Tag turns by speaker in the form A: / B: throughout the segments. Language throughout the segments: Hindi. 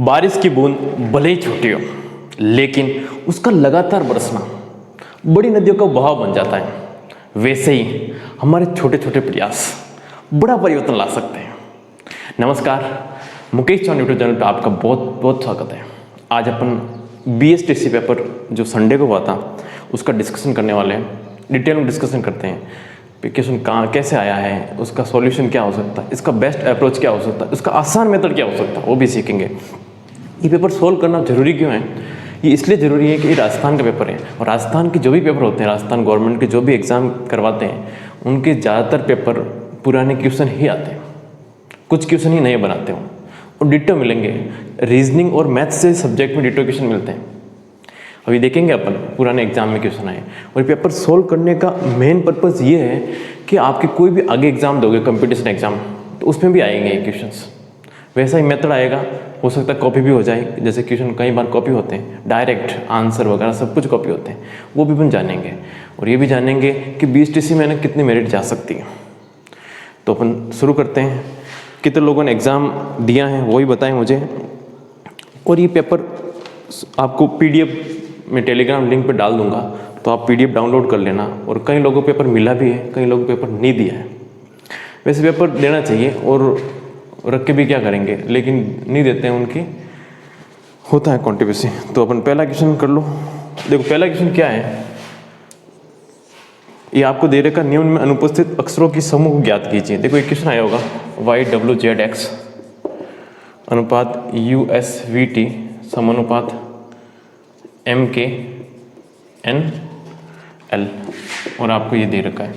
A: बारिश की बूंद भले ही छोटी हो, लेकिन उसका लगातार बरसना बड़ी नदियों का बहाव बन जाता है। वैसे ही हमारे छोटे छोटे प्रयास बड़ा परिवर्तन ला सकते हैं। नमस्कार, मुकेश चौहान यूट्यूब चैनल पर आपका बहुत बहुत स्वागत है। आज अपन BSTC पेपर जो संडे को हुआ था उसका डिस्कशन करने वाले हैं। डिटेल में डिस्कशन करते हैं कि क्वेश्चन कहाँ कैसे आया है, उसका सॉल्यूशन क्या हो सकता है, इसका बेस्ट अप्रोच क्या हो सकता है, उसका आसान मेथड क्या हो सकता है, वो भी सीखेंगे। ये पेपर सोल्व करना जरूरी क्यों है? ये इसलिए ज़रूरी है कि ये राजस्थान का पेपर है और राजस्थान के जो भी पेपर होते हैं, राजस्थान गवर्नमेंट के जो भी एग्ज़ाम करवाते हैं, उनके ज़्यादातर पेपर पुराने क्वेश्चन ही आते हैं, कुछ क्वेश्चन ही नए बनाते हैं और डिटो मिलेंगे। रीजनिंग और मैथ्स से सब्जेक्ट में डिटो क्वेश्चन मिलते हैं। अभी देखेंगे अपन पुराने एग्जाम में क्वेश्चन आए और पेपर सोल्व करने का मेन पर्पज़ ये है कि आपके कोई भी आगे एग्जाम दोगे, कंपटीशन एग्जाम, तो उसमें भी आएंगे ये क्वेश्चंस। वैसा ही मेथड आएगा, हो सकता है कॉपी भी हो जाए, जैसे क्वेश्चन कई बार कॉपी होते हैं, डायरेक्ट आंसर वगैरह सब कुछ कॉपी होते हैं, वो भी अपन जानेंगे। और ये भी जानेंगे कि BSTC में कितनी मेरिट जा सकती है। तो अपन शुरू करते हैं। कितने लोगों ने एग्ज़ाम दिया है वही बताएं मुझे। और ये पेपर आपको PDF में टेलीग्राम लिंक पे डाल दूंगा, तो आप PDF डाउनलोड कर लेना। और कई लोगों को पेपर मिला भी है, कई लोगों को पेपर नहीं दिया है। वैसे पेपर देना चाहिए और रख के भी क्या करेंगे, लेकिन नहीं देते हैं, उनकी होता है कॉन्ट्रीब्यूसी। तो अपन पहला क्वेश्चन कर लो। देखो पहला क्वेश्चन क्या है, ये आपको दे रखा निम्न में अनुपस्थित अक्षरों की समूह को ज्ञात कीजिए। देखो एक क्वेश्चन आया होगा, YWZX अनुपात USVT समानुपात MKNL और आपको ये दे रखा है।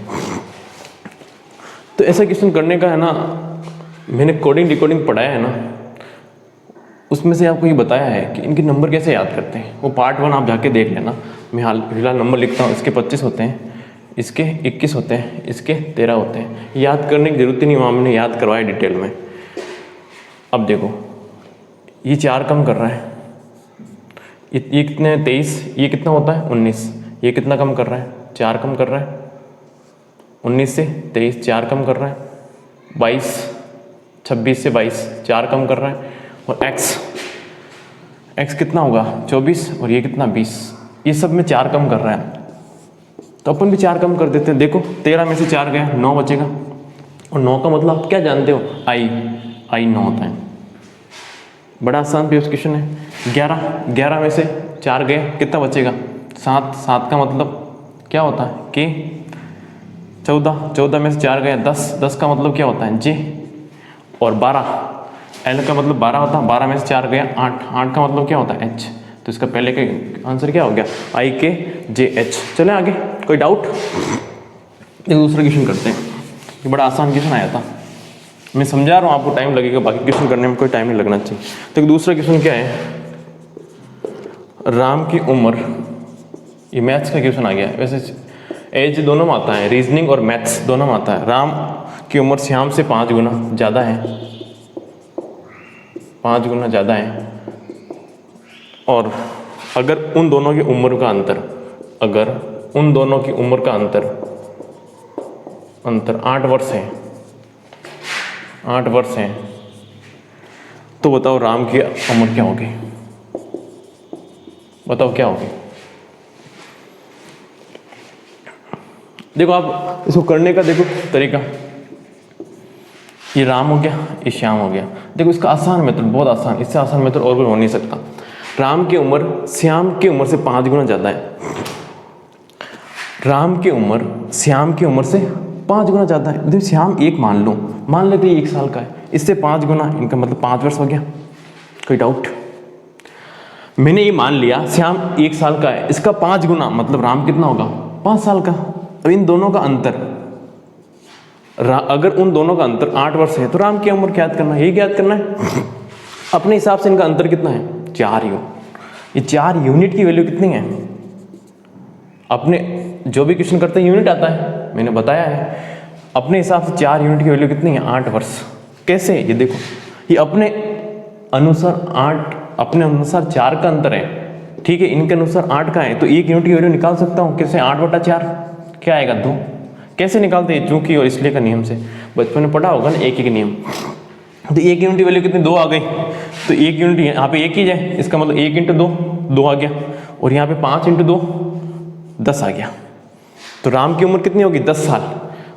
A: तो ऐसा क्वेश्चन करने का है ना, मैंने कोडिंग डिकोडिंग पढ़ाया है ना, उसमें से आपको ये बताया है कि इनके नंबर कैसे याद करते हैं। वो पार्ट 1 आप जाके देख लेना। मैं फिलहाल नंबर लिखता हूँ। इसके 25 होते हैं, इसके 21 होते हैं, इसके 13 होते हैं। याद करने की जरूरत ही नहीं, वहाँ मैंने याद करवाया डिटेल में। अब देखो ये 4 कम कर रहा है, ये कितने 23, ये कितना होता है 19, ये कितना कम कर रहा है 4 कम कर रहा है 19 से 23, 4 कम कर रहा है 22, 26 से 22 4 कम कर रहा है। और x कितना होगा 24 और ये कितना 20, ये सब में 4 कम कर रहा है। तो अपन भी 4 कम कर देते हैं। देखो 13 में से 4 गया, 9 बचेगा। और 9 का मतलब आप क्या जानते हो, आई 9 होता है। बड़ा आसान भी क्वेश्चन है। 11 में से 4 गए, कितना बचेगा 7 का मतलब क्या होता है K। 14 में से 4 गए 10 का मतलब क्या होता है J। और 12 L का मतलब 12 होता है। 12 में से 4 गया 8 का मतलब क्या होता है H। तो इसका पहले का आंसर क्या हो गया IKJH। चले आगे, कोई डाउट? एक दूसरा क्वेश्चन करते हैं। ये बड़ा आसान क्वेश्चन आया था, मैं समझा रहा हूँ, आपको टाइम लगेगा, बाकी क्वेश्चन करने में कोई टाइम नहीं लगना चाहिए। तो एक दूसरा क्वेश्चन क्या है, राम की उम्र, ये मैथ्स का क्वेश्चन आ गया। वैसे एज दोनों में आता है, रीजनिंग और मैथ्स दोनों में आता है। राम की उम्र श्याम से 5 गुना ज़्यादा है, 5 गुना ज़्यादा है। और अगर उन दोनों की उम्र का अंतर, अगर उन दोनों की उम्र का अंतर 8 वर्ष है, 8 वर्ष है, तो बताओ राम की उम्र क्या होगी? बताओ क्या होगी? देखो आप इसको करने का देखो तरीका, ये राम हो गया, ये श्याम हो गया। देखो इसका आसान मेथड, बहुत आसान, इससे आसान मेथड और कोई हो नहीं सकता। राम की उम्र श्याम की उम्र से 5 गुना ज़्यादा है। राम की उम्र श्याम की उम्र से 5 गुना ज़्यादा है। देखो श्याम 1 मान लेते 1 साल का है, इससे 5 गुना, इनका मतलब 5 वर्ष हो गया। कोई डाउट? मैंने ये मान लिया श्याम 1 साल का है, इसका 5 गुना मतलब राम कितना होगा 5 साल का। अब इन दोनों का अंतर, अगर उन दोनों का अंतर 8 वर्ष है, तो राम की उम्र ज्ञात करना है, यही ज्ञात करना है। अपने हिसाब से इनका अंतर कितना है 4 यूनिट। ये 4 यूनिट की वैल्यू कितनी है? अपने जो भी क्वेश्चन करते हैं यूनिट आता है, मैंने बताया है। अपने हिसाब से 4 यूनिट की वैल्यू कितनी है 8 वर्ष। कैसे? ये देखो, ये अपने अनुसार 4 का अंतर है, ठीक है, इनके अनुसार 8 का है, तो 1 यूनिट की वैल्यू निकाल सकता हूँ। कैसे? 8/4 क्या आएगा 2। कैसे निकालते हैं? चूंकि और इसलिए का नियम से, बचपन में पढ़ा होगा ना एक नियम। तो एक यूनिट की वैल्यू कितनी 2 आ गई, तो एक यूनिट यहाँ पे 1 ही जाए, इसका मतलब 1 × 2 2 आ गया, और यहाँ पे 5 × 2 10 आ गया। तो राम की उम्र कितनी होगी 10 साल,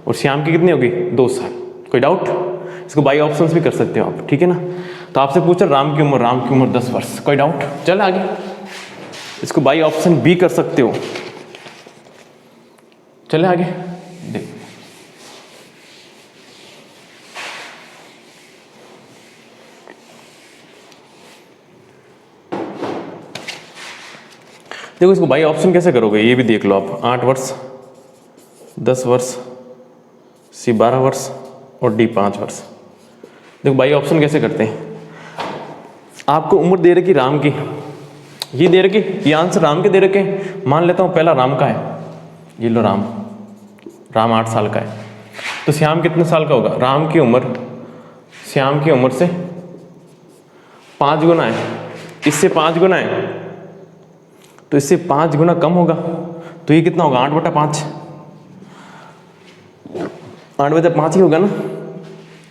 A: और श्याम की कितनी होगी 2 साल। कोई डाउट? इसको बाई ऑप्शंस भी कर सकते हो आप, ठीक है ना। तो आपसे पूछा राम की उम्र 10 वर्ष। कोई डाउट? चल आगे, इसको बाई ऑप्शन भी कर सकते हो। चले आगे देख, देखो इसको बाई ऑप्शन कैसे करोगे ये भी देख लो आप। 8 वर्ष, 10 वर्ष, सी 12 वर्ष और डी 5 वर्ष। देखो बाई ऑप्शन कैसे करते हैं। आपको उम्र दे रखी राम की, ये दे रखी, ये आंसर राम के दे रखे। मान लेता हूँ पहला राम का है, ये लो राम 8 साल का है। तो श्याम कितने साल का होगा? राम की उम्र श्याम की उम्र से 5 गुना है, इससे 5 गुना है, तो इससे 5 गुना कम होगा, तो ये कितना होगा 8/5। 8/5 ही होगा ना,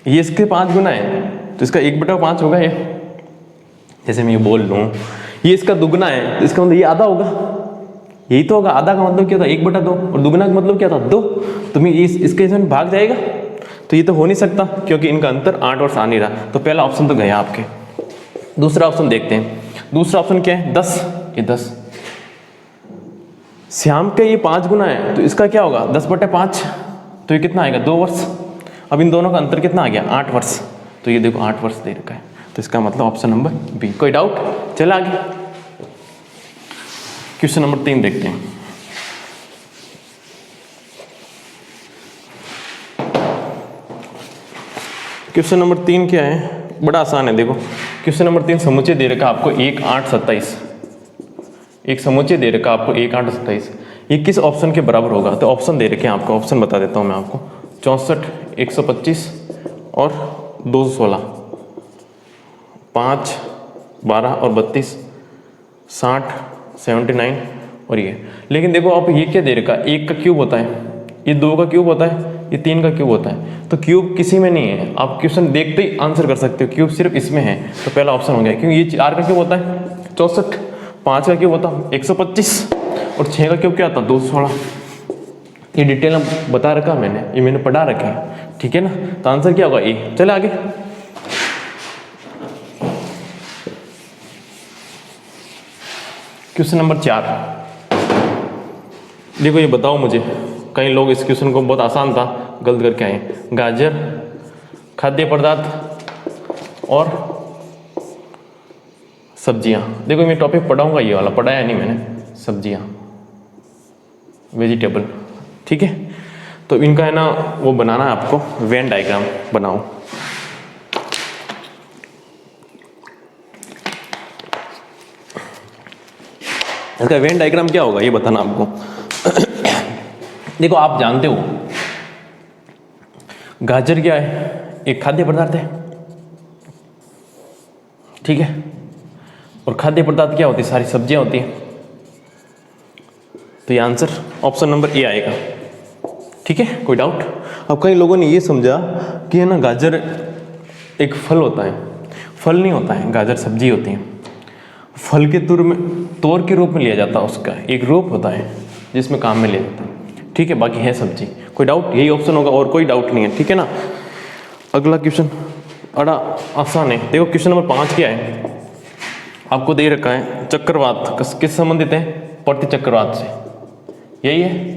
A: ये इसके 5 गुना है, तो इसका 1/5 होगा ये। जैसे मैं ये बोल लूँ ये इसका दुगना है, तो इसका मतलब ये आधा होगा, यही तो होगा। आधा का मतलब क्या था 1/2, और दुगना का मतलब क्या था 2। तुम्हें इसके इसमें भाग जाएगा, तो ये तो हो नहीं सकता क्योंकि इनका अंतर 8 वर्ष आ नहीं रहा। तो पहला ऑप्शन तो गया आपके। दूसरा ऑप्शन देखते हैं। दूसरा ऑप्शन क्या है 10, ये 10। श्याम के ये 5 गुना है, तो इसका क्या होगा 10/5, तो ये कितना आएगा 2 वर्ष। अब इन दोनों का अंतर कितना आ गया 8 वर्ष, तो ये देखो 8 वर्ष दे रखा है, तो इसका मतलब ऑप्शन नंबर बी। कोई डाउट? चल आगे, क्वेश्चन नंबर 3 देखते हैं। क्वेश्चन नंबर 3 क्या है? बड़ा आसान है। देखो क्वेश्चन नंबर 3 समुच्चय दे रखा आपको 1, 8, 27। एक समुच्चय दे रखा आपको 1, 8, 27। ये किस ऑप्शन के बराबर होगा? तो ऑप्शन दे रखे हैं आपको, ऑप्शन बता देता हूँ मैं आपको। 64, 125 और 216, 5, 12 और 32, 60, 79 और ये। लेकिन देखो आप ये क्या दे रखा, 1 का क्यूब होता है, ये 2 का क्यूब होता है, ये 3 का क्यूब होता है, तो क्यूब किसी में नहीं है। आप क्वेश्चन देखते ही आंसर कर सकते हो, क्यूब सिर्फ इसमें है, तो पहला ऑप्शन हो गया। क्योंकि ये 4 का क्यूब होता है 64, 5 का क्यूब होता है 125 और 6 का क्यूब क्या होता है 216। ये डिटेल में बता रखा मैंने, ये मैंने पढ़ा रखा है, ठीक है ना। तो आंसर क्या होगा ए। चले आगे, क्वेश्चन नंबर 4। देखो ये बताओ मुझे, कई लोग इस क्वेश्चन को बहुत आसान था गलत करके आए। गाजर, खाद्य पदार्थ और सब्जियां। देखो मैं टॉपिक पढ़ाऊंगा, ये वाला पढ़ाया नहीं मैंने, सब्जियां, वेजिटेबल, ठीक है। तो इनका है ना वो बनाना है आपको, वेन डायग्राम बनाओ। इसका वेन डायग्राम क्या होगा ये बताना आपको। देखो आप जानते हो गाजर क्या है, एक खाद्य पदार्थ है, ठीक है। और खाद्य पदार्थ क्या होती है, सारी सब्जियां होती हैं। तो ये आंसर ऑप्शन नंबर ए आएगा, ठीक है। कोई डाउट? अब कई लोगों ने ये समझा कि है ना गाजर एक फल होता है, फल नहीं होता है, गाजर सब्जी होती है। फल के तौर के रूप में लिया जाता है, उसका एक रूप होता है जिसमें काम में लिया जाता है, ठीक है। बाकी है सब्जी। कोई डाउट? यही ऑप्शन होगा और कोई डाउट नहीं है, ठीक है ना। अगला क्वेश्चन बड़ा आसान है। देखो क्वेश्चन नंबर 5 क्या है, आपको दे रखा है चक्रवात किस संबंधित है, प्रति चक्रवात से, यही है।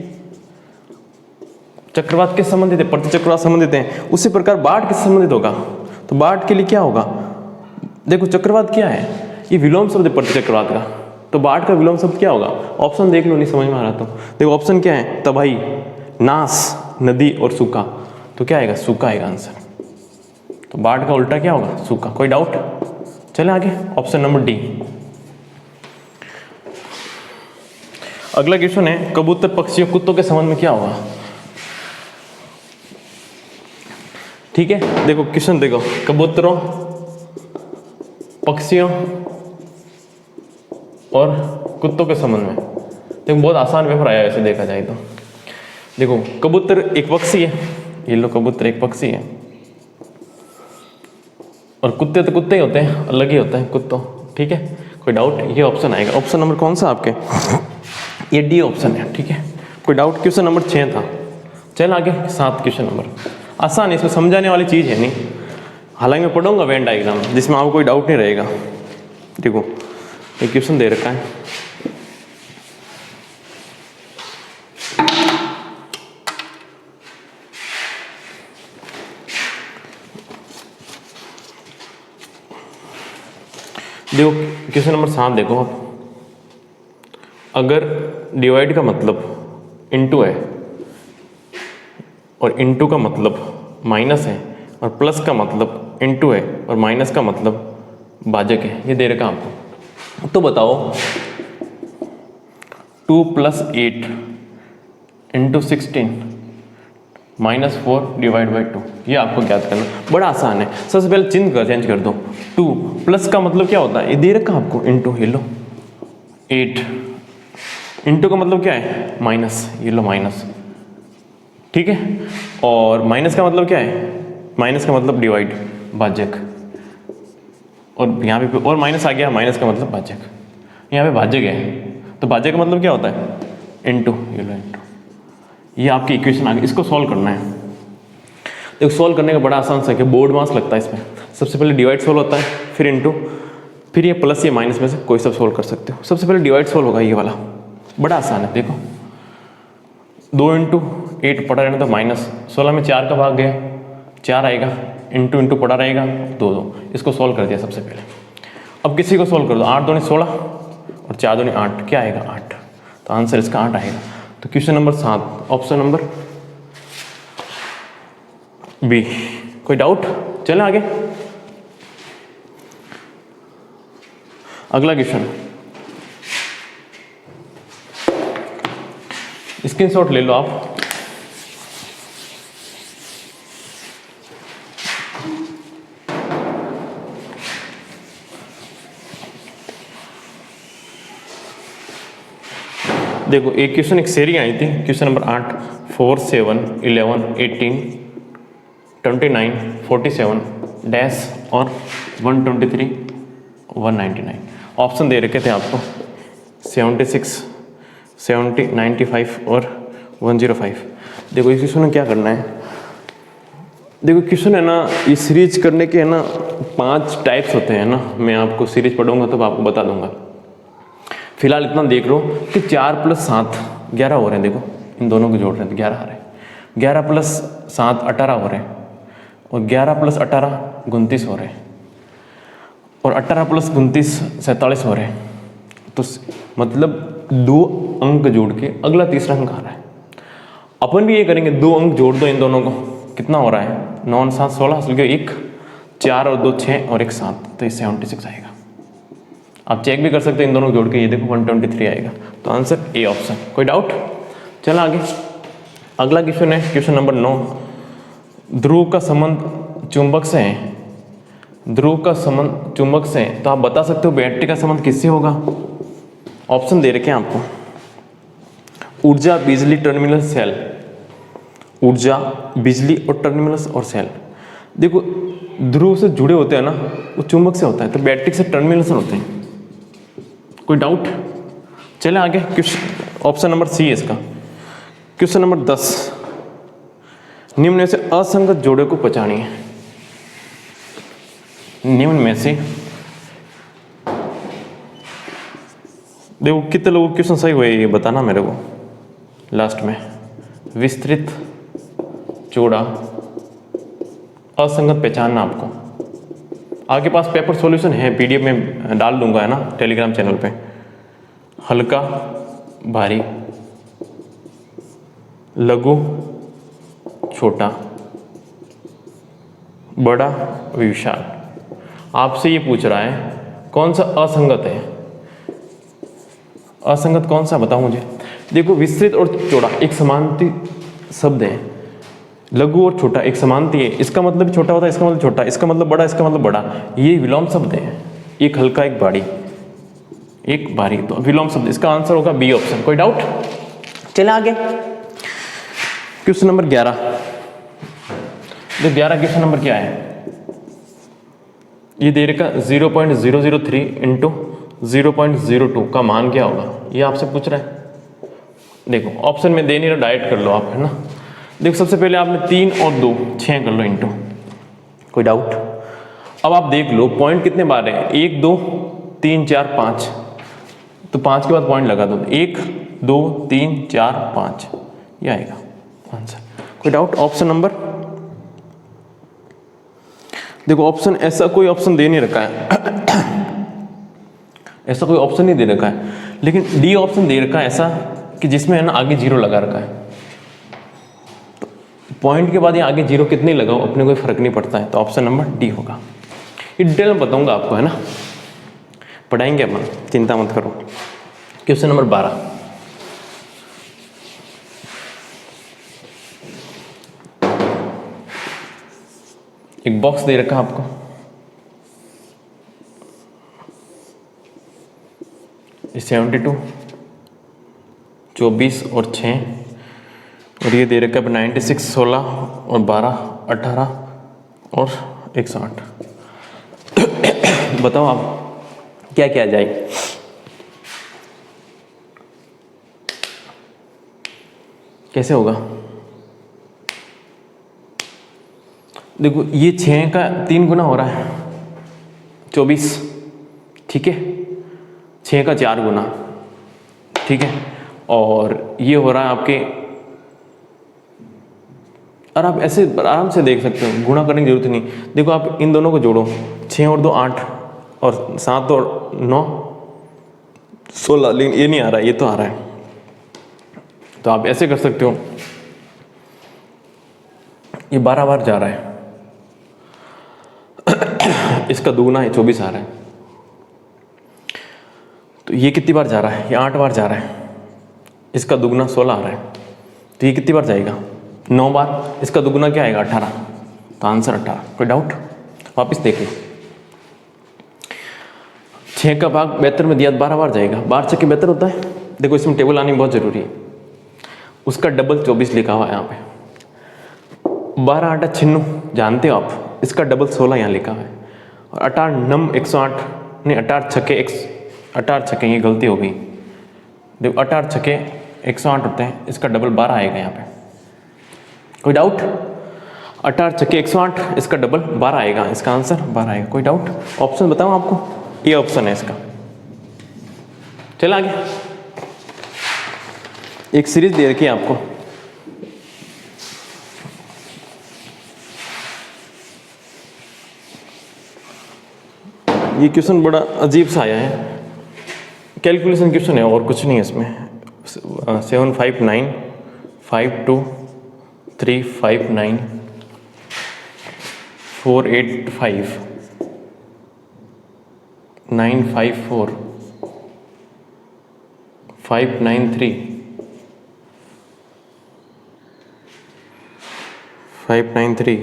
A: चक्रवात किस संबंधित है, प्रति चक्रवात संबंधित है। उसी प्रकार बाढ़ किस संबंधित होगा, तो बाढ़ के लिए क्या होगा। देखो चक्रवात क्या है, ये विलोम शब्द है प्रति चक्रवात का, तो बाढ़ का विलोम शब्द क्या होगा। ऑप्शन देख लो, नहीं समझ में आ रहा तो देखो ऑप्शन क्या है, तबाही, नाश, नदी और सूखा। तो क्या आएगा, सूखा आएगा आंसर। तो बाढ़ का उल्टा क्या होगा, सूखा। कोई डाउट? चले आगे, ऑप्शन नंबर डी। अगला क्वेश्चन है कबूतर, पक्षियों, कुत्तों के संबंध में क्या होगा, ठीक है। देखो क्वेश्चन देखो, कबूतरों, पक्षियों और कुत्तों के संबंध में। देखो बहुत आसान पेपर आया वैसे देखा जाए तो। देखो कबूतर एक पक्षी है, ये लो कबूतर एक पक्षी है, और कुत्ते तो कुत्ते ही होते हैं, अलग ही होते हैं कुत्तों, ठीक है। कोई डाउट? ये ऑप्शन आएगा। ऑप्शन नंबर कौन सा आपके? ये डी ऑप्शन है, ठीक है। कोई डाउट? क्वेश्चन नंबर 6 था। चल आगे 7 क्वेश्चन नंबर। आसान है, इसमें समझाने वाली चीज़ है नहीं, हालांकि मैं पढ़ूंगा वेन डायग्राम जिसमें आपको कोई डाउट नहीं रहेगा। देखो ये क्वेश्चन दे रखा है, देखो क्वेश्चन नंबर 7 देखो आप। अगर डिवाइड का मतलब इनटू है और इनटू का मतलब माइनस है और प्लस का मतलब इनटू है और माइनस का मतलब भाजक है, ये दे रखा आपको, तो बताओ 2 + 8 × 16 -4 डिवाइड बाई 2, ये आपको ज्ञात करना। बड़ा आसान है। सबसे पहले चिन्ह का चेंज कर दो। 2 प्लस का मतलब क्या होता है, ये दे रखा आपको, इनटू, ये लो 8, इनटू का मतलब क्या है, माइनस, ये लो माइनस, ठीक है। और माइनस का मतलब क्या है, माइनस का मतलब डिवाइड, भाजक, और यहाँ पे और माइनस आ गया, माइनस का मतलब भाजक, यहाँ पे भाजक है, तो भाजक का मतलब क्या होता है, इनटू, ये लो इनटू। ये आपकी इक्वेशन आ गई, इसको सॉल्व करना है। देखो सॉल्व करने का बड़ा आसान सा है, बोर्ड मास लगता है इसमें। सबसे पहले डिवाइड सॉल्व होता है, फिर इनटू, फिर ये प्लस या माइनस में से कोई सब सॉल्व कर सकते हो। सबसे पहले डिवाइड सॉल्व होगा ये वाला, बड़ा आसान है। देखो 2 × 8 पड़ा रहना, तो माइनस 16 में 4 का भाग गया, 4 आएगा, इनटू इनटू पड़ा रहेगा 2 2, इसको सॉल्व कर दिया सबसे पहले। अब किसी को सॉल्व कर दो, 8 दूनी 16 और 4 दूनी 8, क्या आएगा 8, तो आंसर इसका 8 आएगा। तो question number 7 option number B. कोई डाउट? चलें आगे। अगला क्वेश्चन, स्क्रीनशॉट ले लो आप। देखो एक क्वेश्चन, एक सीरीज आई थी, क्वेश्चन नंबर 8, 4 7 11 18 29 47 डैश और 123 199। ऑप्शन दे रखे थे आपको 76 70 95 और 105। देखो इस क्वेश्चन में क्या करना है, देखो क्वेश्चन है ना, ये सीरीज करने के है ना 5 टाइप्स होते हैं ना, मैं आपको सीरीज पढ़ूंगा तब आपको बता दूंगा। फिलहाल इतना देख लो कि 4 + 7 11 हो रहे हैं। देखो इन दोनों को जोड़ रहे हैं तो 11 आ रहे हैं, 11 + 7 18 हो रहे हैं, और 11 + 18 29 हो रहे हैं, और 18 + 29 47 हो रहे हैं। तो मतलब 2 अंक जोड़ के अगला तीसरा अंक आ रहा है। अपन भी ये करेंगे, 2 अंक जोड़ दो इन दोनों को, कितना हो रहा है, 9 और 7 16, 1 4 और 2 6 और 1 7, तो ये 76 आएगा। आप चेक भी कर सकते हैं इन दोनों को जोड़ के, ये देखो 123 आएगा। तो आंसर ए ऑप्शन। कोई डाउट? चलो आगे। अगला क्वेश्चन है क्वेश्चन नंबर 9। ध्रुव का संबंध चुंबक से है, ध्रुव का संबंध चुंबक से है, तो आप बता सकते हो बैटरी का संबंध किससे होगा। ऑप्शन दे रखे हैं आपको, ऊर्जा, बिजली, टर्मिनल, सेल। ऊर्जा, बिजली और टर्मिनल्स और सेल। देखो ध्रुव से जुड़े होते हैं ना, वो चुंबक से होता है, तो बैटरी से टर्मिनल्स होते हैं। कोई डाउट? चले आगे। ऑप्शन नंबर सी है इसका। क्वेश्चन नंबर 10, निम्न में से असंगत जोड़े को पहचानिए। निम्न में से, देखो कितने लोगों क्वेश्चन सही हुए ये बताना मेरे को लास्ट में। विस्तृत जोड़ा असंगत पहचानना आपको। आपके पास पेपर सॉल्यूशन है, पीडीएफ में डाल दूंगा है ना टेलीग्राम चैनल पे। हल्का, भारी, लघु, छोटा, बड़ा, विशाल। आपसे ये पूछ रहा है कौन सा असंगत है, असंगत कौन सा बताओ मुझे। देखो विस्तृत और चौड़ा एक समानती शब्द है, लघु और छोटा एक समानती है, इसका मतलब छोटा होता है, इसका मतलब छोटा, इसका मतलब बड़ा, इसका मतलब बड़ा, ये विलोम शब्द है। एक हल्का, एक भारी, एक भारी, तो विलोम शब्द, इसका आंसर होगा बी ऑप्शन। कोई डाउट? चले आगे। Question number 11। तो 11 क्वेश्चन नंबर क्या है, ये दे रखा 0.003 इंटू 0.02 का मान क्या होगा, ये आपसे पूछ रहा है। देखो ऑप्शन में दे नहीं रहा, डायरेक्ट कर लो आप, है ना। देखो सबसे पहले आपने 3 और 2 6 कर लो इंटू, कोई डाउट। अब आप देख लो पॉइंट कितने बार है, 1 2 3 4 5, तो 5 के बाद पॉइंट लगा दो, 1 2 3 4 5, ये आएगा आंसर। कोई डाउट ऑप्शन नंबर। देखो ऑप्शन ऐसा कोई ऑप्शन दे नहीं रखा है ऐसा कोई ऑप्शन नहीं दे रखा है, लेकिन डी ऑप्शन दे रखा है ऐसा कि जिसमें है ना आगे 0 लगा रखा है। तो पॉइंट के बाद ये आगे 0 कितने लगाओ अपने कोई फर्क नहीं पड़ता है, तो ऑप्शन नंबर डी होगा। ये डिटेल में बताऊंगा आपको, है ना, पढ़ाएंगे अपन, चिंता मत करो। क्वेश्चन नंबर 12, एक बॉक्स दे रखा है आपको, ये 72 24 और 6, और ये दे रखा है 96 16 और 12 18 और 108। बताओ आप क्या क्या जाए। कैसे होगा, देखो ये 6 का 3 गुना हो रहा है 24, ठीक है, 6 का 4 गुना, ठीक है, और ये हो रहा है आपके, और आप ऐसे आराम से देख सकते हो, गुणा करने की जरूरत नहीं। देखो आप इन दोनों को जोड़ो, 6 और 2 8 और 7 और 9 16, लेकिन ये नहीं आ रहा है, ये तो आ रहा है। तो आप ऐसे कर सकते हो, ये 12 बार जा रहा है, इसका दुगना है 24 आ रहा है, तो ये कितनी बार जा रहा है, ये 8 बार जा रहा है, इसका दुगना 16 आ रहा है, तो ये कितनी बार जाएगा 9 बार, इसका दुगना क्या आएगा 18, तो आंसर 18। कोई डाउट, वापस देख लो। 6 का भाग 72 में दिया 12 बार जाएगा, 12 6 72 होता है। देखो इसमें टेबल आनी बहुत जरूरी है, उसका डबल 24 लिखा हुआ है यहाँ पे। 12 8 96 जानते हो आप, इसका डबल 16 यहाँ लिखा हुआ है, और 18 9 108 नहीं, 18 छक्के ये गलती हो गई। देखो 18 छक्के 108 होते हैं, इसका डबल 12 आएगा यहाँ पे। कोई डाउट, 18 छक्के 108, इसका डबल 12 आएगा, इसका आंसर 12 आएगा। कोई डाउट, ऑप्शन बताऊँ आपको, ये ऑप्शन है इसका। चल आगे, एक सीरीज दे रखी है आपको, ये क्वेश्चन बड़ा अजीब सा आया है, कैलकुलेशन क्वेश्चन है और कुछ नहीं है इसमें। 7 5 9 5 2 3 5 9 4 8 5 9 5 4 5 9 3 5 9 3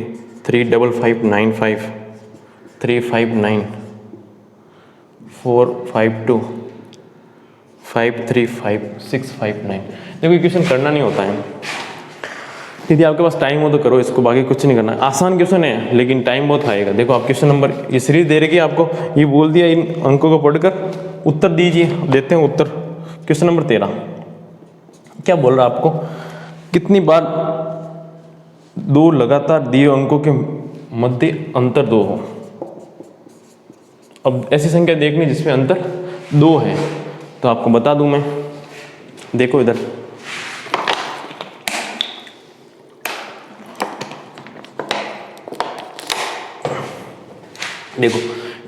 A: 3 5 5 9 5 3 5 9 4 5 2 5 3 5 6 5 9। देखो ये क्वेश्चन करना नहीं होता है, यदि आपके पास टाइम हो तो करो इसको, बाकी कुछ नहीं करना है। आसान क्वेश्चन है लेकिन टाइम बहुत खाएगा। देखो आप क्वेश्चन नंबर, ये सीरीज दे रही है आपको, ये बोल दिया इन अंकों को पढ़कर उत्तर दीजिए। देते हैं उत्तर। क्वेश्चन नंबर 13 क्या बोल रहा है आपको, कितनी बार 2 लगातार दिए अंकों के मध्य अंतर 2 हो। अब ऐसी संख्या देखनी जिसमें अंतर 2 है, तो आपको बता दूं मैं। देखो इधर, देखो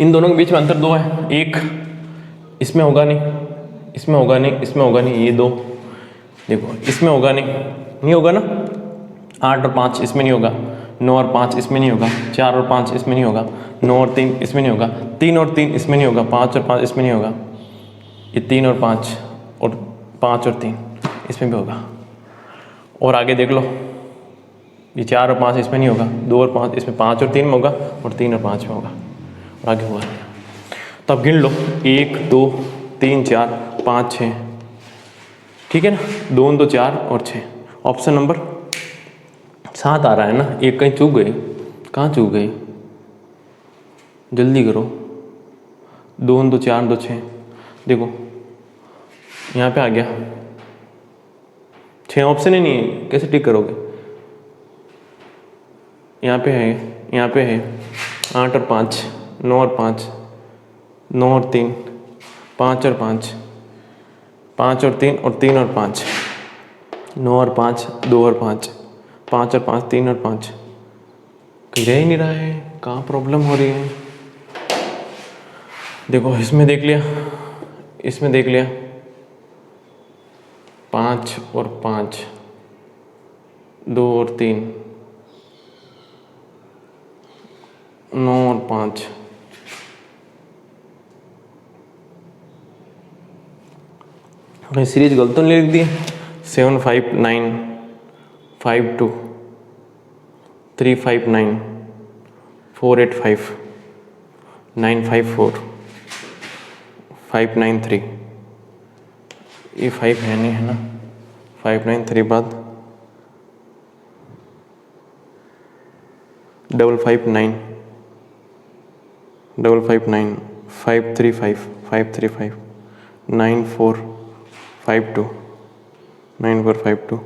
A: इन दोनों के बीच में अंतर 2 है। एक इसमें होगा नहीं, इसमें होगा नहीं, इसमें होगा नहीं, ये 2 देखो इसमें होगा नहीं होगा ना। 8 और 5 इसमें नहीं होगा, 9 और 5 इसमें नहीं होगा, 4 और 5 इसमें नहीं होगा, 9 और 3 इसमें नहीं होगा, 3 और 3 इसमें नहीं होगा, 5 और 5 इसमें नहीं होगा, ये 3 और 5 और 5 और 3 इसमें भी होगा। और आगे देख लो, ये 4 और 5 इसमें नहीं होगा, 2 और 5 इसमें, 5 और 3 में होगा, और 3 और 5 में होगा, और आगे होगा। तो अब गिन लो, 1 2 3 4 5 6, ठीक है ना। 2 2 4 और 6, ऑप्शन नंबर 7 आ रहा है ना। एक कहीं चूक गई, कहाँ चूक गई, जल्दी करो। 2 2 4 2 6, देखो यहाँ पे आ गया। 6 ऑप्शन ही नहीं है, कैसे टिक करोगे? यहाँ पे है, यहाँ पे है 8 और 5, 9 और 5, 9 और 3, 5 और 5, 5 और 3 और 3 और 5, 9 और 5, 2 और 5, 5 और 5, 3 और 5। कहीं रह ही नहीं रहा है, कहाँ प्रॉब्लम हो रही है? देखो इसमें देख लिया, इसमें देख लिया, 5 और 5, 2 और 3, 9 और 5, कहीं सीरीज गलत तो नहीं लिख दी? 7 5 9 5 2 3 5 9 4 8 5 9 5 4 5 9 3, ये 5 है नहीं, है ना? 5 9 3 बाद 5 5 9 5 5 9 5 3 5 5 3 5 9 4 5 2 9 4 5 2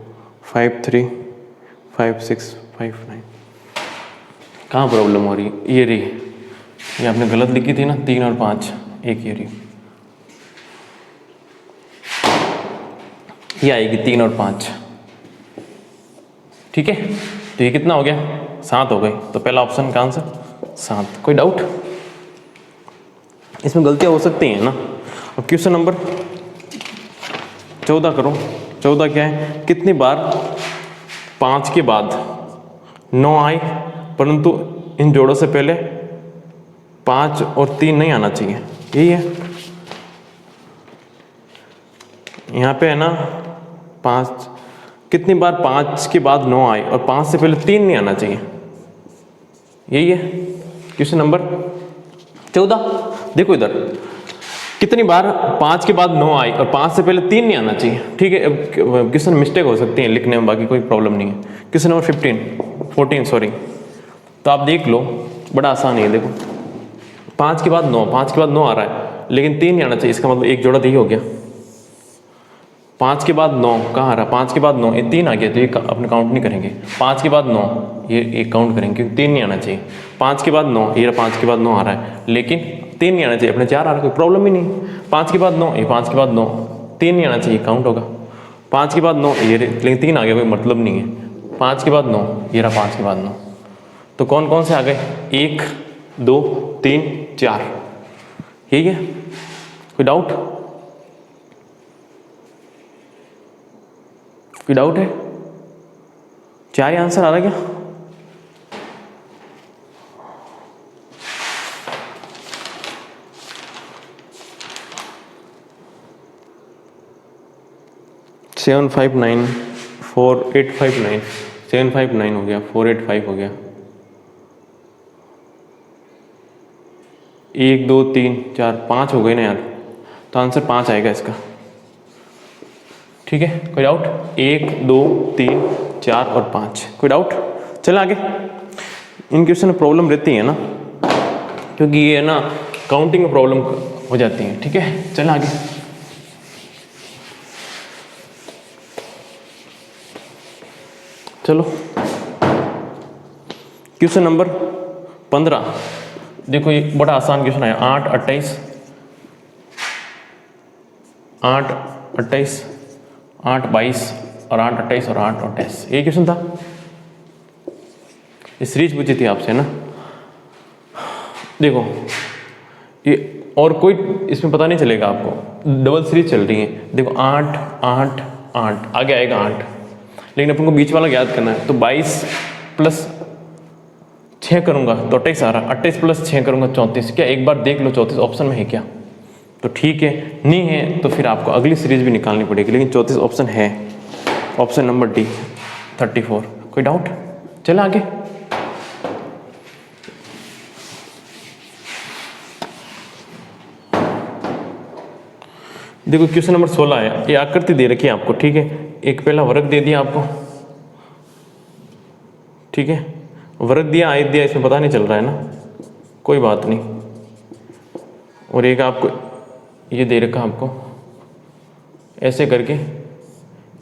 A: 5 3 5 6 5 9। कहाँ प्रॉब्लम हो रही है? ये रही, ये आपने गलत लिखी थी ना, 3 और 5, एक ये रही, ये आएगी 3 और 5। ठीक है, तो ये कितना हो गया? 7 हो गए। तो पहला ऑप्शन का आंसर 7। कोई डाउट? इसमें गलतियां हो सकती हैं ना। अब क्वेश्चन नंबर 14 करो। 14 क्या है? कितनी बार 5 के बाद 9 आए परंतु इन जोड़ों से पहले 5 और 3 नहीं आना चाहिए? यही है, यहाँ पे है ना 5, कितनी बार 5 के बाद 9 आए और 5 से पहले 3 नहीं आना चाहिए? यही है क्वेश्चन नंबर 14। देखो इधर, कितनी बार 5 के बाद 9 आई और 5 से पहले 3 नहीं आना चाहिए? ठीक है, अब क्वेश्चन मिस्टेक हो सकती है लिखने में, बाकी कोई प्रॉब्लम नहीं है। क्वेश्चन नंबर 14 सॉरी, तो आप देख लो, बड़ा आसान है। देखो 5 के बाद 9, 5 के बाद 9 आ रहा है लेकिन 3 नहीं आना चाहिए, इसका मतलब एक जोड़ा तो ये हो गया। 5 के बाद 9 कहाँ आ रहा है? 5 के बाद 9, ये 3 आ गया, तो ये अपने काउंट नहीं करेंगे। 5 के बाद 9 ये काउंट करेंगे क्योंकि 3 नहीं आना चाहिए। 5 के बाद 9, ये 5 के बाद 9 आ रहा है लेकिन 3 नहीं आना चाहिए, अपने 4 आ रहा है, कोई प्रॉब्लम ही नहीं। 5 के बाद 9, ये 5 के बाद 9, 3 नहीं आना चाहिए, काउंट होगा। 5 के बाद 9 ये, लेकिन 3 आ गया, कोई मतलब नहीं है। 5 के बाद 9, ये रहा 5 के बाद 9, तो कौन कौन से आ गए? 1 2 3 4, यही है। कोई डाउट? कोई डाउट है? 4 ही आंसर आ रहा है क्या? सेवन 5 9 4 8 5 9, 7 5 9 हो गया, 4 8 5 हो गया, 1 2 3 4 5 हो गए ना यार, तो आंसर 5 आएगा इसका। ठीक है, कोई डाउट? 1 2 3 4 और 5, कोई डाउट? चल आगे। इन क्वेश्चन में प्रॉब्लम रहती है ना, क्योंकि ये है ना काउंटिंग में प्रॉब्लम हो जाती है। ठीक है, चल आगे। चलो क्वेश्चन नंबर 15, देखो ये बड़ा आसान क्वेश्चन है। 8 28 8 28 8 22 और 8 28 और 8 28, ये क्वेश्चन था। ये सीरीज पूछी थी आपसे ना। देखो ये और कोई इसमें पता नहीं चलेगा आपको, डबल सीरीज चल रही है। देखो 8 8 8 आगे आएगा 8, लेकिन अपन को बीच वाला याद करना है। तो 22 प्लस 6 करूंगा तो 28 आ रहा, 28 प्लस 6 करूंगा 34। क्या एक बार देख लो 34 ऑप्शन में है क्या? तो ठीक है, नहीं है तो फिर आपको अगली सीरीज भी निकालनी पड़ेगी, लेकिन 34 ऑप्शन है, ऑप्शन नंबर डी 34। कोई डाउट? चलो आगे। देखो क्वेश्चन नंबर 16 है, ये आकृति दे रखी है आपको। ठीक है, एक पहला वर्ग दे दिया आपको। ठीक है, वर्ग दिया आयत दिया, इसमें पता नहीं चल रहा है ना। कोई बात नहीं। और एक आपको ये दे रखा आपको ऐसे करके,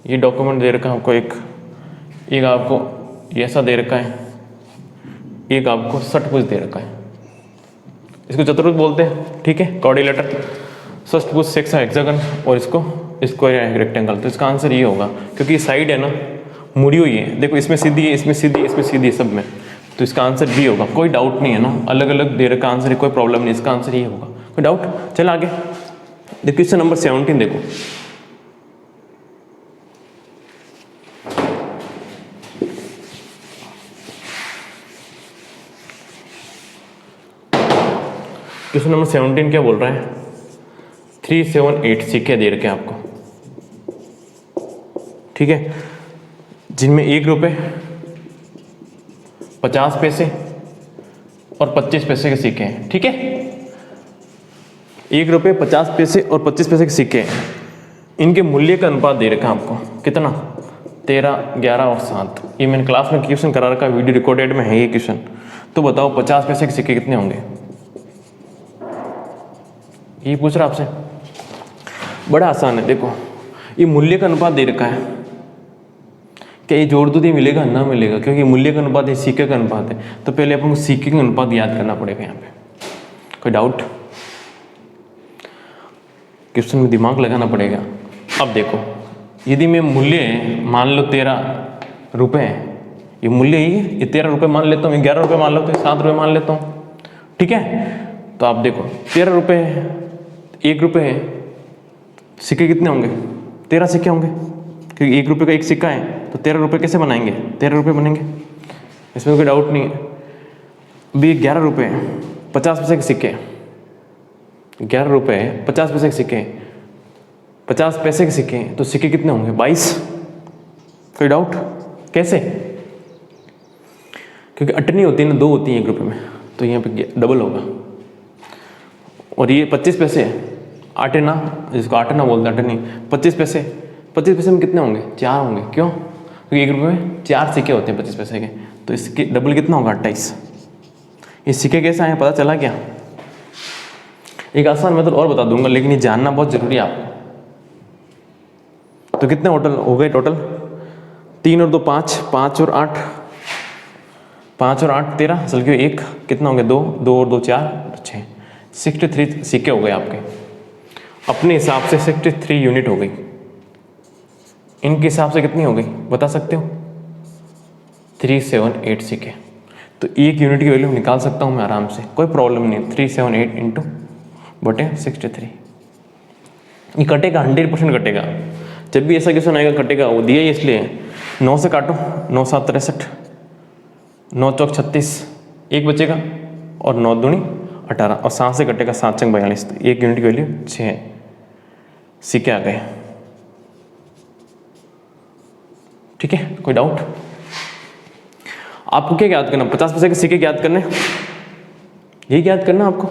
A: ये डॉक्यूमेंट दे रखा आपको एक आपको ये ऐसा दे रखा है, एक आपको षटभुज दे रखा है, इसको चतुर्भुज बोलते हैं, ठीक है, क्वाड्रिलेटर, षटभुज सेक्शन हेक्सागन, और इसको स्क्वायर रेक्टेंगल। तो इसका आंसर ये होगा, क्योंकि ये साइड है ना मुड़ी हुई है, देखो इसमें सीधी है, इसमें सीधी है, इसमें सीधी है, सब में, तो इसका आंसर बी होगा। कोई डाउट नहीं है ना, अलग अलग दे रखा आंसर है, कोई प्रॉब्लम नहीं, इसका आंसर ये होगा। कोई डाउट? चल आगे देखो, क्वेश्चन नंबर 17 देखो। क्वेश्चन नंबर 17 क्या बोल रहा है? 3, 7, 8 सिक्के दे रखे आपको, ठीक है, जिनमें 1 रुपये 50 पैसे और 25 पैसे के सिक्के हैं, ठीक है। 1 रुपये 50 पैसे और 25 पैसे के सिक्के हैं, इनके मूल्य का अनुपात दे रखा है आपको, कितना? 13, 11 और 7। ये मैंने क्लास में क्वेश्चन करा रखा, वीडियो रिकॉर्डेड में है ये क्वेश्चन। तो बताओ 50 पैसे के सिक्के कितने होंगे? ये पूछ रहा आपसे, बड़ा आसान है। देखो ये मूल्य का अनुपात दे रखा है, क्या ये जोड़ दो तो ये मिलेगा? ना मिलेगा, क्योंकि मूल्य का अनुपात है, सिक्के का अनुपात है। तो पहले अपन को सिक्के का अनुपात याद करना पड़ेगा यहाँ पे। कोई डाउट? क्वेश्चन में दिमाग लगाना पड़ेगा। अब देखो, यदि मैं मूल्य मान लो 13 रुपये, ये मूल्य ये 13 रुपये मान लेता हूँ, 11 रुपये मान लेता हूँ, 7 रुपये मान लेता हूँ, ठीक है। तो आप देखो 13 रुपये, 1 रुपये, सिक्के कितने होंगे? 13 सिक्के होंगे, क्योंकि 1 रुपये का एक सिक्का है, तो 13 रुपये कैसे बनाएंगे? 13 रुपये बनेंगे, इसमें कोई डाउट नहीं है। अभी 11 रुपये 50 पैसे के सिक्के, 11 रुपये 50 पैसे के सिक्के, 50 पैसे के सिक्के, तो सिक्के कितने होंगे? 22। कोई डाउट? कैसे? क्योंकि अटनी होती है ना, 2 होती हैं 1 रुपये में, तो यहाँ पे डबल होगा। और ये 25 पैसे आटेना, जिसको आटेना बोलते हैं, अटनी, 25 पैसे, 25 पैसे में कितने होंगे? 4 होंगे। क्यों? क्योंकि 1 रुपये में 4 सिक्के होते हैं 25 पैसे के, तो इसके डबल कितना होगा? 28। ये सिक्के कैसे आए पता चला क्या? एक आसान मेथड और बता दूंगा, लेकिन ये जानना बहुत जरूरी है आपको। तो कितने टोटल हो गए? टोटल 3 और 2 5, 5 और 8, 5 और 8 13, चल के 1 कितना होंगे? 2, 2 और 2 4, 6, 63 सिक्के हो गए आपके। अपने हिसाब से 63 यूनिट हो गई। इनके हिसाब से कितनी हो गई बता सकते हो? 378 सिक्के। तो 1 यूनिट की वैल्यू निकाल सकता हूँ मैं आराम से, कोई प्रॉब्लम नहीं। 378 इंटू बटे 63, ये कटेगा, 100% कटेगा। जब भी ऐसा क्वेश्चन आएगा कटेगा, वो दिया ही इसलिए। 9 से काटो, 9 7 63, 9 चौक 36, 1 बचेगा, और 9 दूनी 18, और 7 से कटेगा, 7 चंग 42, तो 1 यूनिट की वैल्यू 6 सिक्के आ गए, ठीक है। कोई डाउट? आपको क्या याद करना? 50 पैसे के सिक्के याद करने, यही याद करना आपको।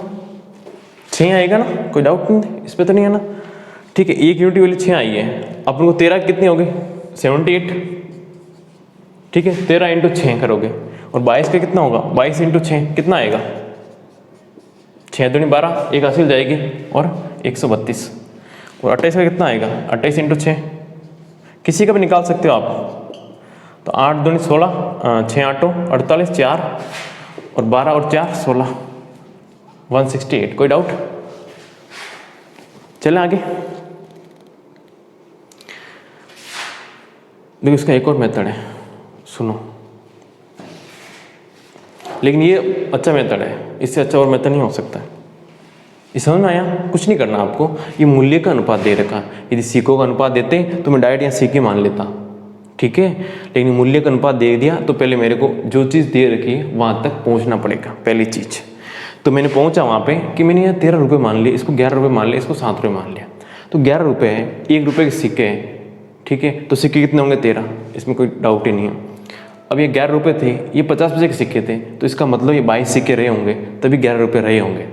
A: 6 आएगा ना, कोई डाउट नहीं इस पर तो नहीं है ना, ठीक है। 1 यूनिट की वैल्यू 6 आई है, अपन को 13 कितनी हो गई? 78, ठीक है। 13 इंटू 6 करोगे, और 22 का कितना होगा? 22 इंटू 6 कितना आएगा? 6 दूनी 12, 1 हासिल जाएगी, और 132। और 28 का कितना आएगा? 28 इंटू 6, किसी का भी निकाल सकते हो आप। तो 8 दूनी 16, 6 8 48, 4 और 12 और 4 16, 168। कोई डाउट? चलें आगे। देखो इसका एक और मेथड है, सुनो, लेकिन ये अच्छा मेथड है, इससे अच्छा और मेथड नहीं हो सकता है। ये समझ में आया? कुछ नहीं करना आपको, ये मूल्य का अनुपात दे रखा। यदि सिक्कों का अनुपात देते तो मैं डायरेक्ट यहाँ सिक्के मान लेता, ठीक है। लेकिन मूल्य का अनुपात दे दिया, तो पहले मेरे को जो चीज़ दे रखी है वहाँ तक पहुँचना पड़ेगा, पहली चीज़। तो मैंने पहुँचा वहाँ पे कि मैंने यहाँ 13 रुपये मान लिए, इसको 11 रुपये मान लिया, इसको 7 रुपये मान लिया। तो 11 रुपये है, 1 रुपये के सिक्के हैं, ठीक है। तो सिक्के कितने होंगे? 13, इसमें कोई डाउट ही नहीं है। अब ये 11 रुपये थे, ये 50 पैसे के सिक्के थे, तो इसका मतलब ये 22 सिक्के रहे होंगे, तभी 11 रुपये रहे होंगे।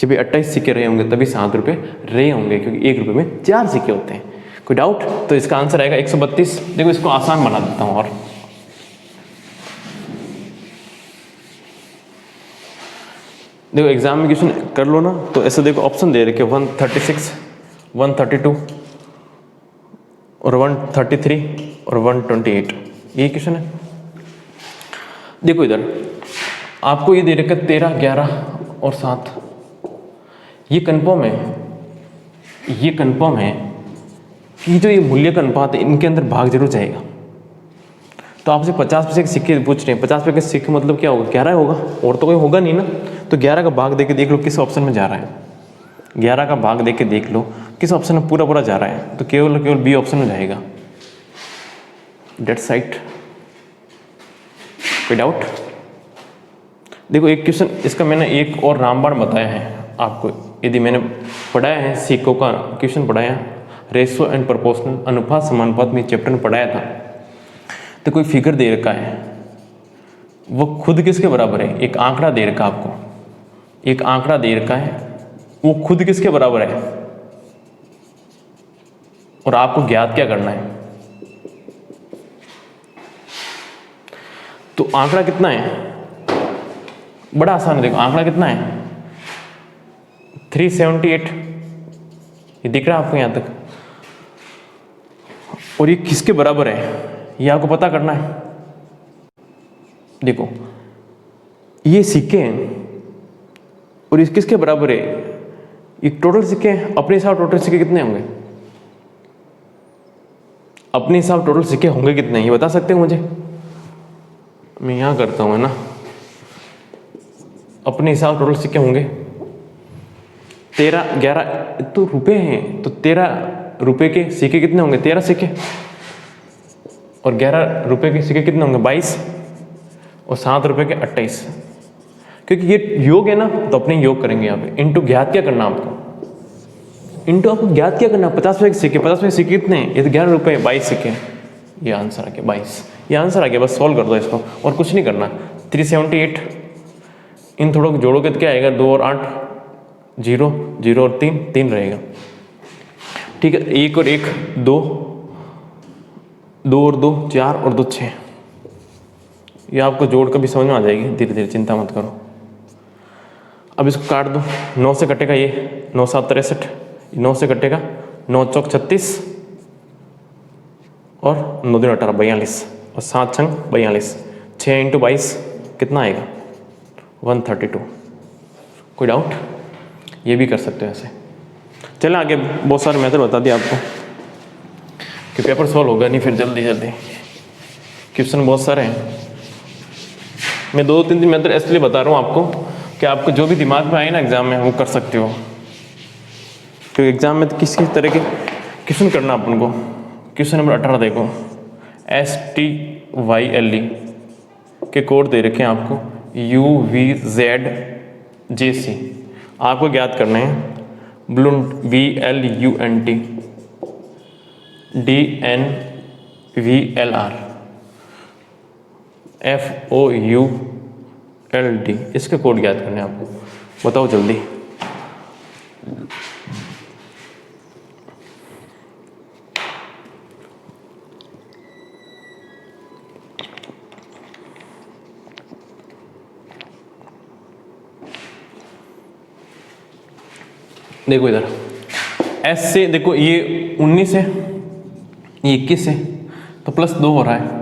A: जब ये 28 सिक्के रहे होंगे, तभी 7 रुपये रहे होंगे, क्योंकि 1 रुपये में 4 सिक्के होते हैं। कोई डाउट? तो इसका आंसर आएगा 132। देखो इसको आसान बना देता हूँ, और देखो एग्जाम में क्वेश्चन कर लो ना, तो ऐसे देखो ऑप्शन दे रखे 136, 132 और 133 और 128, ये क्वेश्चन है। देखो इधर आपको ये दे रखा 13, 11 और 7, ये कन्फर्म है कि जो ये मूल्य का अनुपात है इनके अंदर भाग जरूर जाएगा। तो आपसे 50 पैसे के सिक्के पूछ रहे हैं, 50 पैसे के सिक्के मतलब क्या होगा, 11 होगा, और तो कोई होगा नहीं ना। तो 11 का भाग देके देख लो किस ऑप्शन में जा रहा है, 11 का भाग देके देख लो किस ऑप्शन में पूरा जा रहा है, तो केवल बी ऑप्शन में जाएगा। डेट साइट, कोई डाउट? देखो एक क्वेश्चन इसका मैंने एक और रामबाण बताया है आपको, यदि मैंने पढ़ाया है सिक्कों का क्वेश्चन पढ़ाया, रेशो एंड प्रोपोर्शनल, अनुपात समानुपात में चैप्टर में पढ़ाया था। तो कोई फिगर दे रखा है, वो खुद किसके बराबर है, एक आंकड़ा दे रखा आपको, एक आंकड़ा दे रखा है, वो खुद किसके बराबर है, और आपको ज्ञात क्या करना है। तो आंकड़ा कितना है, बड़ा आसान है। देखो आंकड़ा कितना है, 378, ये दिख रहा है आपको यहां तक, और ये किसके बराबर है ये आपको पता करना है। देखो ये सिक्के हैं और ये किसके बराबर है, ये टोटल सिक्के हैं। अपने हिसाब टोटल सिक्के कितने होंगे, अपने हिसाब टोटल सिक्के होंगे कितने, ये बता सकते हो मुझे? मैं यहां करता हूं, है ना, अपने हिसाब टोटल सिक्के होंगे 13, 11 तो रुपए हैं, तो 13 रुपए के सिक्के कितने होंगे, 13 सिक्के, और 11 रुपए के सिक्के कितने होंगे, 22, और 7 रुपए के 28। क्योंकि ये योग है ना, तो अपने योग करेंगे यहाँ पे। इंटू ज्ञात क्या करना आपको, इंटू आपको ज्ञात क्या करना, 50 रुपए के सिक्के, 50 रुपए के सिक्के कितने हैं, ये तो 11 रुपए, 22 सिक्के, ये आंसर आ गया 22, ये आंसर आ गया। बस सॉल्व कर दो इसको और कुछ नहीं करना। 378, इन थोड़ों को जोड़ोगे तो क्या आएगा, 2 और 8, 0, 0 और 3, 3 रहेगा। ठीक है, 1 और 1 2, 2 और 2 4 और 2 6, ये आपको जोड़ कर भी समझ में आ जाएगी धीरे धीरे, चिंता मत करो। अब इसको काट दो, 9 से कटेगा ये, 9 7 63, 9 से कटेगा 9 चौक 36 और 9 दूनी 18 42 और 7 छंग 42, 6 इंटू 22 कितना आएगा, 132। कोई डाउट? ये भी कर सकते हो ऐसे। चलें आगे, बहुत सारे मेथड बता दिए आपको कि पेपर सॉल्व होगा नहीं फिर जल्दी जल्दी, क्वेश्चन बहुत सारे हैं। मैं 2-3 दिन मेथड इसलिए बता रहा हूँ आपको कि आपको जो भी दिमाग में आए ना एग्जाम में वो कर सकते हो, क्योंकि एग्जाम में तो किस किस तरह के क्वेश्चन करना अपन को। क्वेश्चन नंबर 18 देखो, STYLE के कोड दे रखे हैं आपको, UVZJC, आपको ज्ञात करने हैं BLUNT, BLUNT, DNVLR, FOULD, इसके कोड ज्ञात करने हैं आपको। बताओ जल्दी। देखो इधर S से, देखो ये 19 है, ये 21 है, तो +2 हो रहा है।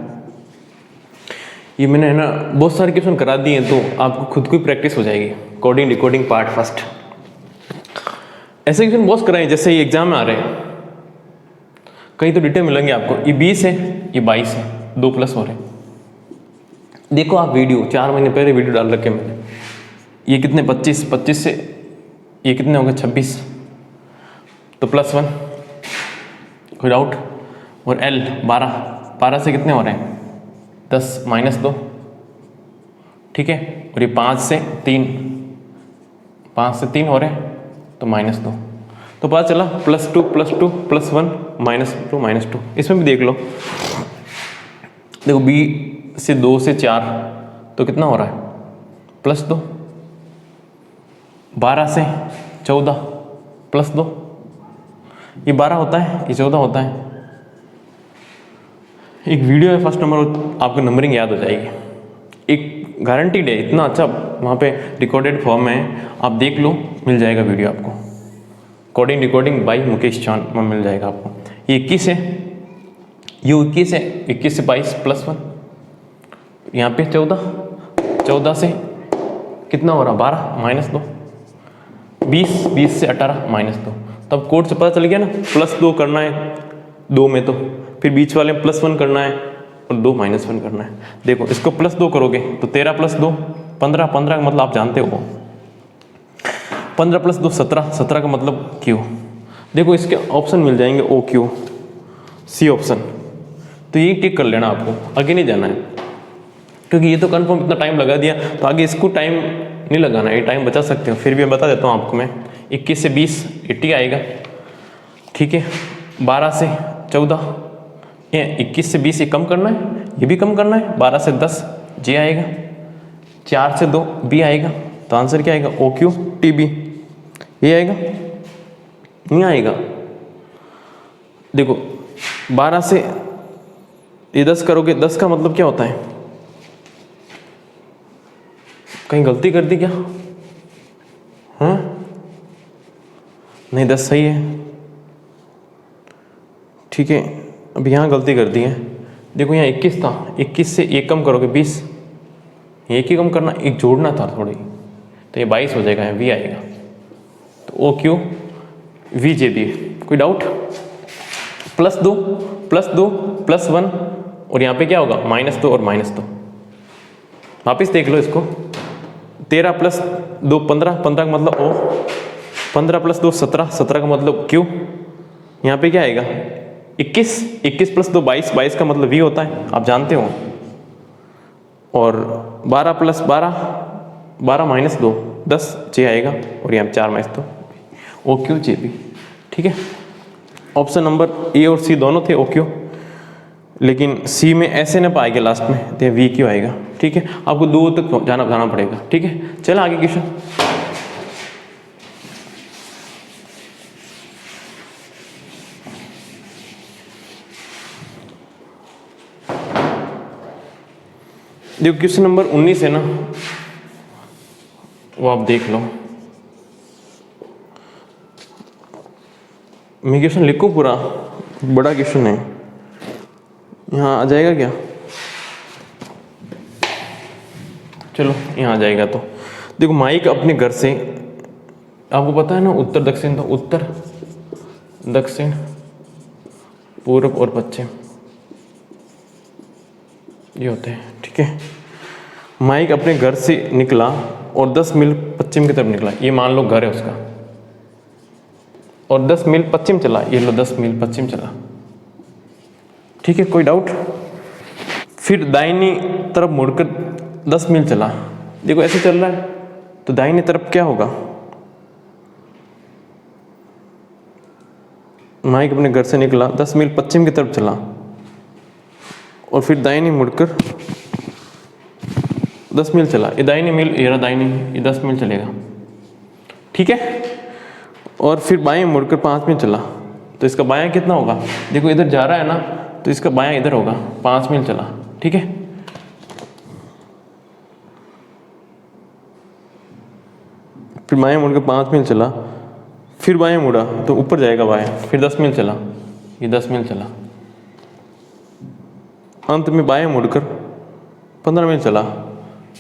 A: ये मैंने है ना बहुत सारे क्वेश्चन करा दिए हैं, तो आपको खुद को ही प्रैक्टिस हो जाएगी। कोडिंग डिकोडिंग पार्ट फर्स्ट, ऐसे क्वेश्चन बहुत कराए जैसे ये एग्जाम में आ रहे हैं, कहीं तो डिटेल मिलेंगे आपको। ये 20 है, ये 22 है, 2 प्लस हो रहे हैं। देखो आप वीडियो 4 महीने पहले वीडियो डाल रखे मैंने, ये कितने 25, 25 से ये कितने होंगे 26, तो +1, कोई डाउट? और L 12, 12 से कितने हो रहे हैं 10 -2, ठीक है। और ये 5 से 3, 5 से 3 हो रहे हैं तो -2, तो पता चला +2 +2 +1 -2 -2। इसमें भी देख लो, देखो B से 2 से 4 तो कितना हो रहा है +2, 12 से 14 +2, ये 12 होता है, ये 14 होता है। एक वीडियो है फर्स्ट नंबर, आपको नंबरिंग याद हो जाएगी। एक गारंटीड है, इतना अच्छा वहाँ पे रिकॉर्डेड फॉर्म है, आप देख लो, मिल जाएगा वीडियो आपको। Coding recording by Mukesh Chauhan में मिल जाएगा आपको। ये 21 है, ये 21 है, 21 से 22 +1, यहाँ पे 14 से कितना हो रहा, 12 -2, 20 से 18 -2। तब कोड से पता चल गया ना, +2 करना है 2 में, तो फिर बीच वाले में +1 करना है और 2 -1 करना है। देखो इसको +2 करोगे तो 13 + 2 15, 15 का मतलब आप जानते हो, 15 + 2 17, 17 का मतलब Q। देखो इसके ऑप्शन मिल जाएंगे OQ, C ऑप्शन, तो ये टिक कर लेना, आपको आगे नहीं जाना है, क्योंकि ये तो कन्फर्म इतना टाइम लगा दिया, तो आगे इसको टाइम नहीं लगाना, ये टाइम बचा सकते हो। फिर भी बता देता हूँ आपको मैं, 21 से 20 80 आएगा, ठीक है। 12 से 14, ये 21 से 20 ये कम करना है, ये भी कम करना है। 12 से 10 J आएगा, 4 से 2 B आएगा, तो आंसर क्या आएगा, OQ TB। ये आएगा, नहीं आएगा। देखो 12 से ये 10 करोगे, 10 का मतलब क्या होता है, कहीं गलती कर दी क्या, हाँ नहीं 10 सही है, ठीक है। अब यहाँ गलती कर दी है, देखो यहाँ 21 था, 21 से 1 कम करोगे 20, एक ही कम करना, एक जोड़ना था थोड़ी, तो ये 22 हो जाएगा, यहाँ V आएगा, तो OQ VJB। कोई डाउट, +2 +1 और यहाँ पे क्या होगा, -2 और -2। वापिस देख लो इसको, 13 + 2 15, 15 का मतलब O, 15 + 2 17, 17 का मतलब Q। यहाँ पे क्या आएगा, 21 + 2 22, 22 का मतलब V होता है, आप जानते हो। और 12 + 12 12 -2 10 J आएगा, और यहाँ 4 -2 OQ JB, ठीक है। ऑप्शन नंबर A और C दोनों थे OQ, लेकिन C में ऐसे न पाएगा लास्ट में, तो VQ आएगा, ठीक है। आपको 2 तक जाना पड़ेगा, ठीक है। चलो आगे क्वेश्चन। देखो क्वेश्चन नंबर 19 है ना, वो आप देख लो, मैं क्वेश्चन लिखूं पूरा, बड़ा क्वेश्चन है, यहाँ आ जाएगा क्या, चलो यहाँ आ जाएगा। तो देखो माइक अपने घर से, आपको पता है ना उत्तर दक्षिण, तो उत्तर दक्षिण पूर्व और पश्चिम ये होते हैं, ठीक है। माइक अपने घर से निकला और 10 मील पश्चिम की तरफ निकला, ये मान लो घर है उसका, और 10 मील पश्चिम चला, ये लो 10 मील पश्चिम चला, ठीक है। कोई डाउट, फिर दाहिनी तरफ मुड़कर 10 मील चला, देखो ऐसे चल रहा है, तो दाहिनी तरफ क्या होगा, माइक अपने घर से निकला 10 मील पश्चिम की तरफ चला, और फिर दाहिनी मुड़कर 10 मील चला, ये दाहिनी मील, ये दाहिनी, ये 10 मील चलेगा, ठीक है। और फिर बाएं मुड़कर 5 मील चला, तो इसका बायां कितना होगा, देखो इधर जा रहा है ना, तो इसका बायां इधर होगा, 5 मील चला, ठीक है। फिर बाएं मुड़कर 5 मील चला, फिर बाएं मुड़ा तो ऊपर जाएगा बाएं, फिर 10 मील चला, ये 10 मील चला, अंत में बाएं मुड़कर 15 मील चला,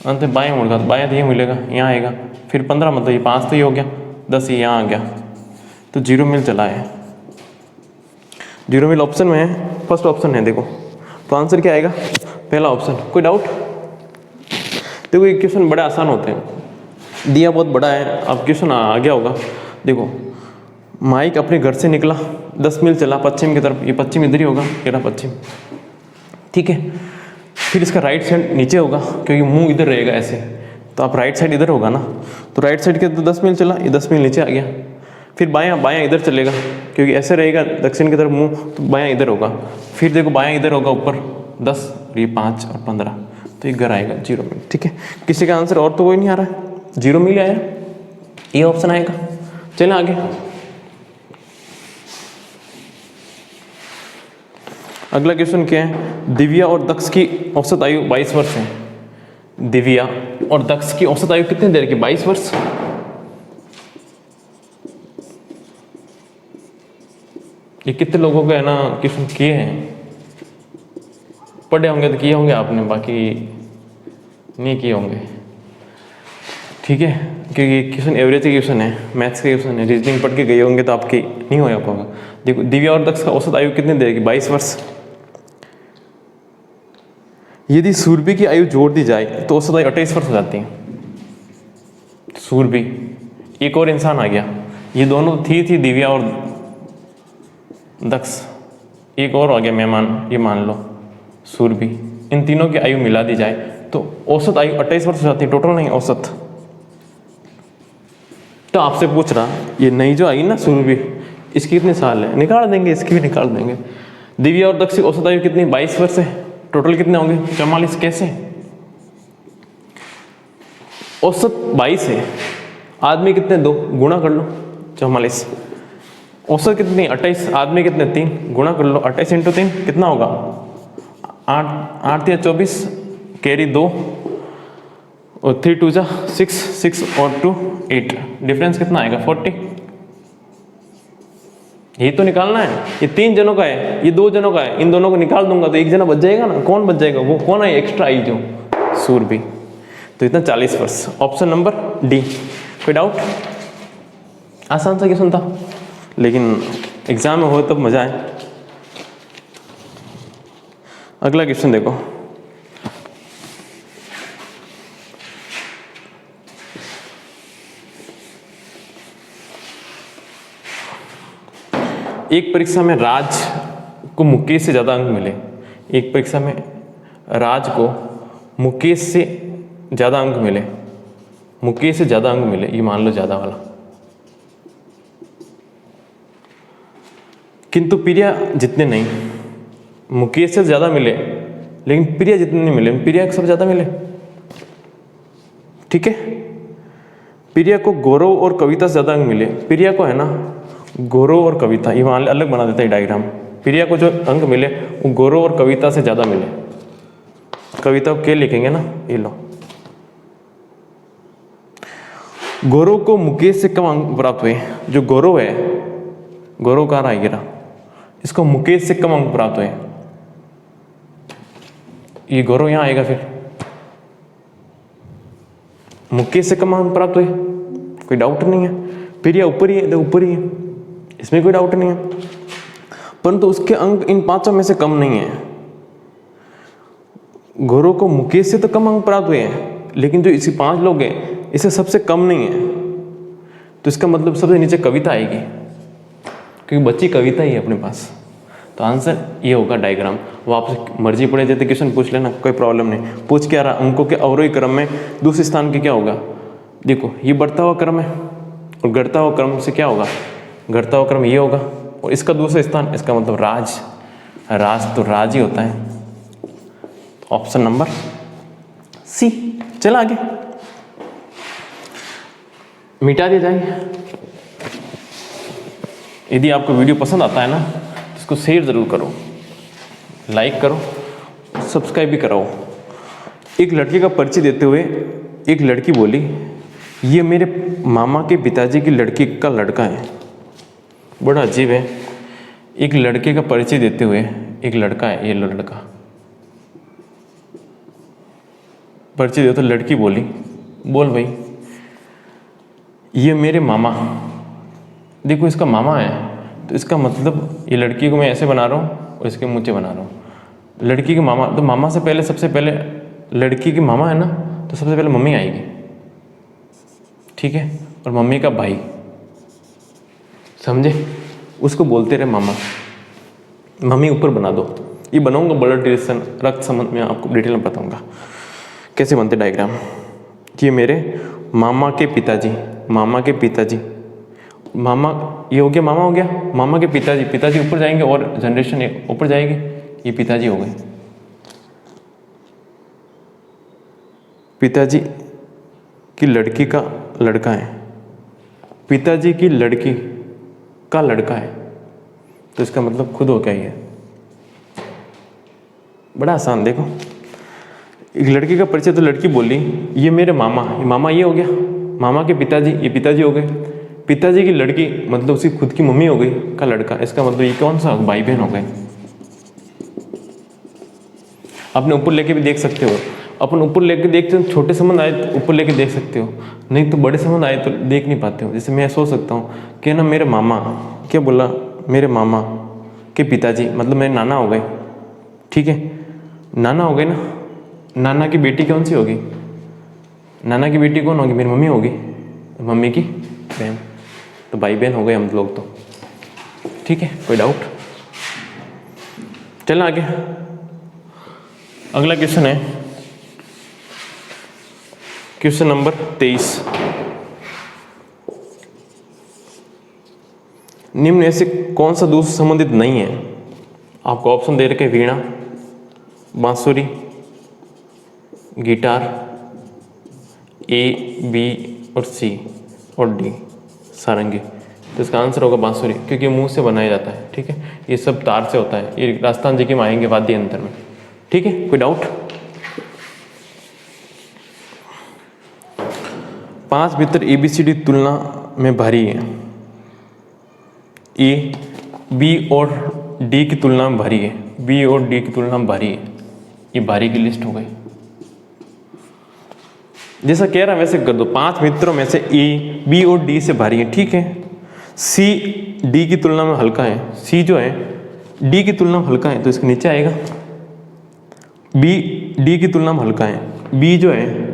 A: अंत में बाएं मुड़गा तो बाएं तो ये मिलेगा, यहाँ आएगा, फिर 15 मतलब ये 5 तो ये हो गया, 10 ये यहाँ आ गया, तो 0 मील चला है। 0 मील ऑप्शन में है, फर्स्ट ऑप्शन है, देखो तो आंसर क्या आएगा, पहला ऑप्शन। कोई डाउट, देखो ये क्वेश्चन बड़े आसान होते हैं, दिया बहुत बड़ा है, अब क्वेश्चन आ गया होगा। देखो माइक अपने घर से निकला 10 मील चला पश्चिम की तरफ, ये पश्चिम इधर ही होगा, ये रहा पश्चिम, ठीक है। फिर इसका राइट साइड नीचे होगा, क्योंकि मुंह इधर रहेगा ऐसे, तो आप राइट साइड इधर होगा ना, तो राइट साइड के तो 10 मील चला, ये 10 मील नीचे आ गया। फिर बायां इधर चलेगा, क्योंकि ऐसे रहेगा दक्षिण की तरफ मुंह, तो बायां इधर होगा। फिर देखो बायां इधर होगा ऊपर 10, ये 5 और 15, तो ये घर आएगा 0 मील, ठीक है। किसी का आंसर और तो कोई नहीं आ रहा है, 0 मील आया, ये ऑप्शन आएगा। चलें आगे। अगला क्वेश्चन क्या है, दिव्या और दक्ष की औसत आयु 22 वर्ष है। दिव्या और दक्ष की औसत आयु कितनी देर की? 22 वर्ष। ये कितने लोगों के है ना क्वेश्चन किए हैं, पढ़े होंगे तो किए होंगे आपने, बाकी नहीं किए होंगे, ठीक है, क्योंकि क्वेश्चन एवरेज के क्वेश्चन है, मैथ्स के क्वेश्चन है, रीजनिंग पढ़ के गए होंगे तो आपकी नहीं हो पाएगा। देखो दिव्या और दक्ष का औसत आयु कितनी देर की? 22 वर्ष। यदि सूरभि की आयु जोड़ दी जाए तो औसत आयु 28 वर्ष हो जाती है। सूरभि, एक और इंसान आ गया, ये दोनों थी दिव्या और दक्ष, एक और आ गया मेहमान, ये मान लो सूरभि, इन तीनों की आयु मिला दी जाए तो औसत आयु 28 वर्ष हो जाती है, टोटल नहीं औसत। तो आपसे पूछ रहा, ये नई जो आई ना सूरभि, इसकी कितने साल है? निकाल देंगे, इसकी भी निकाल देंगे। दिव्या और दक्ष की औसत आयु कितनी? 22 वर्ष है, टोटल कितने होंगे? 44। कैसे? औसत 22 है, आदमी कितने? 2, गुणा कर लो 44। औसत कितनी? 28, आदमी कितने? 3, गुणा कर लो 28 × 3 कितना होगा? 8 या 24, कैरी 2 और 3 2 जा 6, 6 और 2 8, डिफरेंस कितना आएगा? 40। यही तो निकालना है। ये 3 जनों का है, ये 2 जनों का है, इन दोनों को निकाल दूंगा तो एक जना बच जाएगा ना। कौन बच जाएगा? वो कौन है एक्स्ट्रा आई जो? सूरभि। तो इतना 40 वर्ष। Option number D. कोई डाउट? आसान सा क्वेश्चन था, लेकिन एग्जाम में हो तब मजा आए। अगला क्वेश्चन देखो, एक परीक्षा में राज को मुकेश से ज्यादा अंक मिले। एक परीक्षा में राज को मुकेश से ज्यादा अंक मिले, मुकेश से ज्यादा अंक मिले, ये मान लो ज्यादा वाला, किंतु प्रिया जितने नहीं। मुकेश से ज्यादा मिले लेकिन प्रिया जितने नहीं मिले, प्रिया को सब ज्यादा मिले, ठीक है। प्रिया को गौरव और कविता से ज्यादा अंक मिले। प्रिया को है ना गौरव और कविता, ये मान अलग बना देता है डायग्राम। प्रिया को जो अंक मिले वो गौरव और कविता से ज्यादा मिले। कविता को क्या लिखेंगे ना, ये लो। गौरव को मुकेश से कम अंक प्राप्त हुए। जो गौरव है, गौरव कहाँ रहा गिरा, इसको मुकेश से कम अंक प्राप्त हुए। ये गौरव यहां आएगा, फिर मुकेश से कम अंक प्राप्त हुए, कोई डाउट नहीं है। प्रिया ऊपर ही है, ऊपर ही है, इसमें कोई डाउट नहीं है। परंतु उसके अंक इन 5 में से कम नहीं है। गौरव को मुकेश से तो कम अंक प्राप्त हुए हैं, लेकिन जो इसी 5 लोग हैं इससे सबसे कम नहीं है। तो इसका मतलब सबसे नीचे कविता आएगी, क्योंकि बच्ची कविता ही है अपने पास। तो आंसर ये होगा डायग्राम। वो आपसे मर्जी पड़े जाते क्वेश्चन पूछ लेना, कोई प्रॉब्लम नहीं। पूछ क्या रहा, अंकों के अवरोही क्रम में दूसरे स्थान के क्या होगा। देखो ये बढ़ता हुआ क्रम है और घटता हुआ क्रम से क्या होगा, घटता हुआ क्रम ये होगा, और इसका दूसरा स्थान, इसका मतलब राज। राज तो राज ही होता है। Option number C. चल आगे मिटा दिया जाए। यदि आपको वीडियो पसंद आता है ना तो इसको शेयर ज़रूर करो, लाइक करो, सब्सक्राइब भी कराओ। एक लड़के का परिचय देते हुए एक लड़की बोली, ये मेरे मामा के पिताजी की लड़की का लड़का है। बड़ा अजीब है। एक लड़के का परिचय देते हुए एक लड़का है, ये लड़का परिचय देते लड़की बोली, बोल भाई ये मेरे मामा, देखो इसका मामा है, तो इसका मतलब ये लड़की को मैं ऐसे बना रहा हूँ और इसके मुँह से बना रहा हूँ। लड़की के मामा, तो मामा से पहले सबसे पहले लड़की की मामा है ना, तो सबसे पहले मम्मी आएगी, ठीक है, और मम्मी का भाई, समझे, उसको बोलते रहे मामा। मम्मी ऊपर बना दो। ये बनाऊंगा ब्लड रिलेशन, रक्त संबंध में आपको डिटेल में बताऊंगा कैसे बनते डायग्राम। ये मेरे मामा के पिताजी, मामा के पिताजी, मामा ये हो गया, मामा हो गया, मामा के पिताजी, पिताजी ऊपर जाएंगे और जनरेशन ऊपर जाएगी, ये पिताजी हो गए। पिताजी की लड़की का लड़का है, पिताजी की लड़की का लड़का है, तो इसका मतलब खुद हो क्या ही है। बड़ा आसान। देखो एक लड़के का परिचय, तो लड़की बोली ये मेरे मामा, ये मामा ये हो गया, मामा के पिताजी, ये पिताजी हो गए, पिताजी की लड़की मतलब उसकी खुद की मम्मी हो गई का लड़का, इसका मतलब ये कौन सा भाई बहन हो गए। अपने ऊपर लेके भी देख सकते हो, अपन ऊपर लेके देखते हो, छोटे संबंध आए तो ऊपर लेके देख सकते हो, नहीं तो बड़े संबंध आए तो देख नहीं पाते हो। जैसे मैं सोच सकता हूँ कि ना मेरे मामा, क्या बोला, मेरे मामा के पिताजी मतलब मेरे नाना हो गए, ठीक है, नाना हो गए ना, नाना की बेटी कौन सी होगी, नाना की बेटी कौन होगी, मेरी मम्मी होगी, मम्मी की बहन, तो भाई बहन हो गए हम लोग तो, ठीक है, कोई डाउट। चलना आगे, अगला क्वेश्चन है क्वेश्चन नंबर 23। निम्न में से कौन सा दूसरे संबंधित नहीं है। आपको ऑप्शन दे रखे वीणा, बांसुरी, गिटार, ए, बी और सी और डी सारंगी। तो इसका आंसर होगा बांसुरी, क्योंकि मुंह से बनाया जाता है, ठीक है, ये सब तार से होता है, ये राजस्थान जी के में आएंगे वाद्य यंत्र में, ठीक है, कोई डाउट। 5 मित्र ABCD तुलना में भारी है, ए बी और डी की तुलना में भारी है, बी और डी की तुलना में भारी है, ये भारी की लिस्ट हो गई। जैसा कह रहा है वैसे कर दो, 5 मित्रों में से ए बी और डी से भारी है, ठीक है, सी डी की तुलना में हल्का है, सी जो है डी की तुलना में हल्का है तो इसके नीचे आएगा, बी डी की तुलना में हल्का है, बी जो है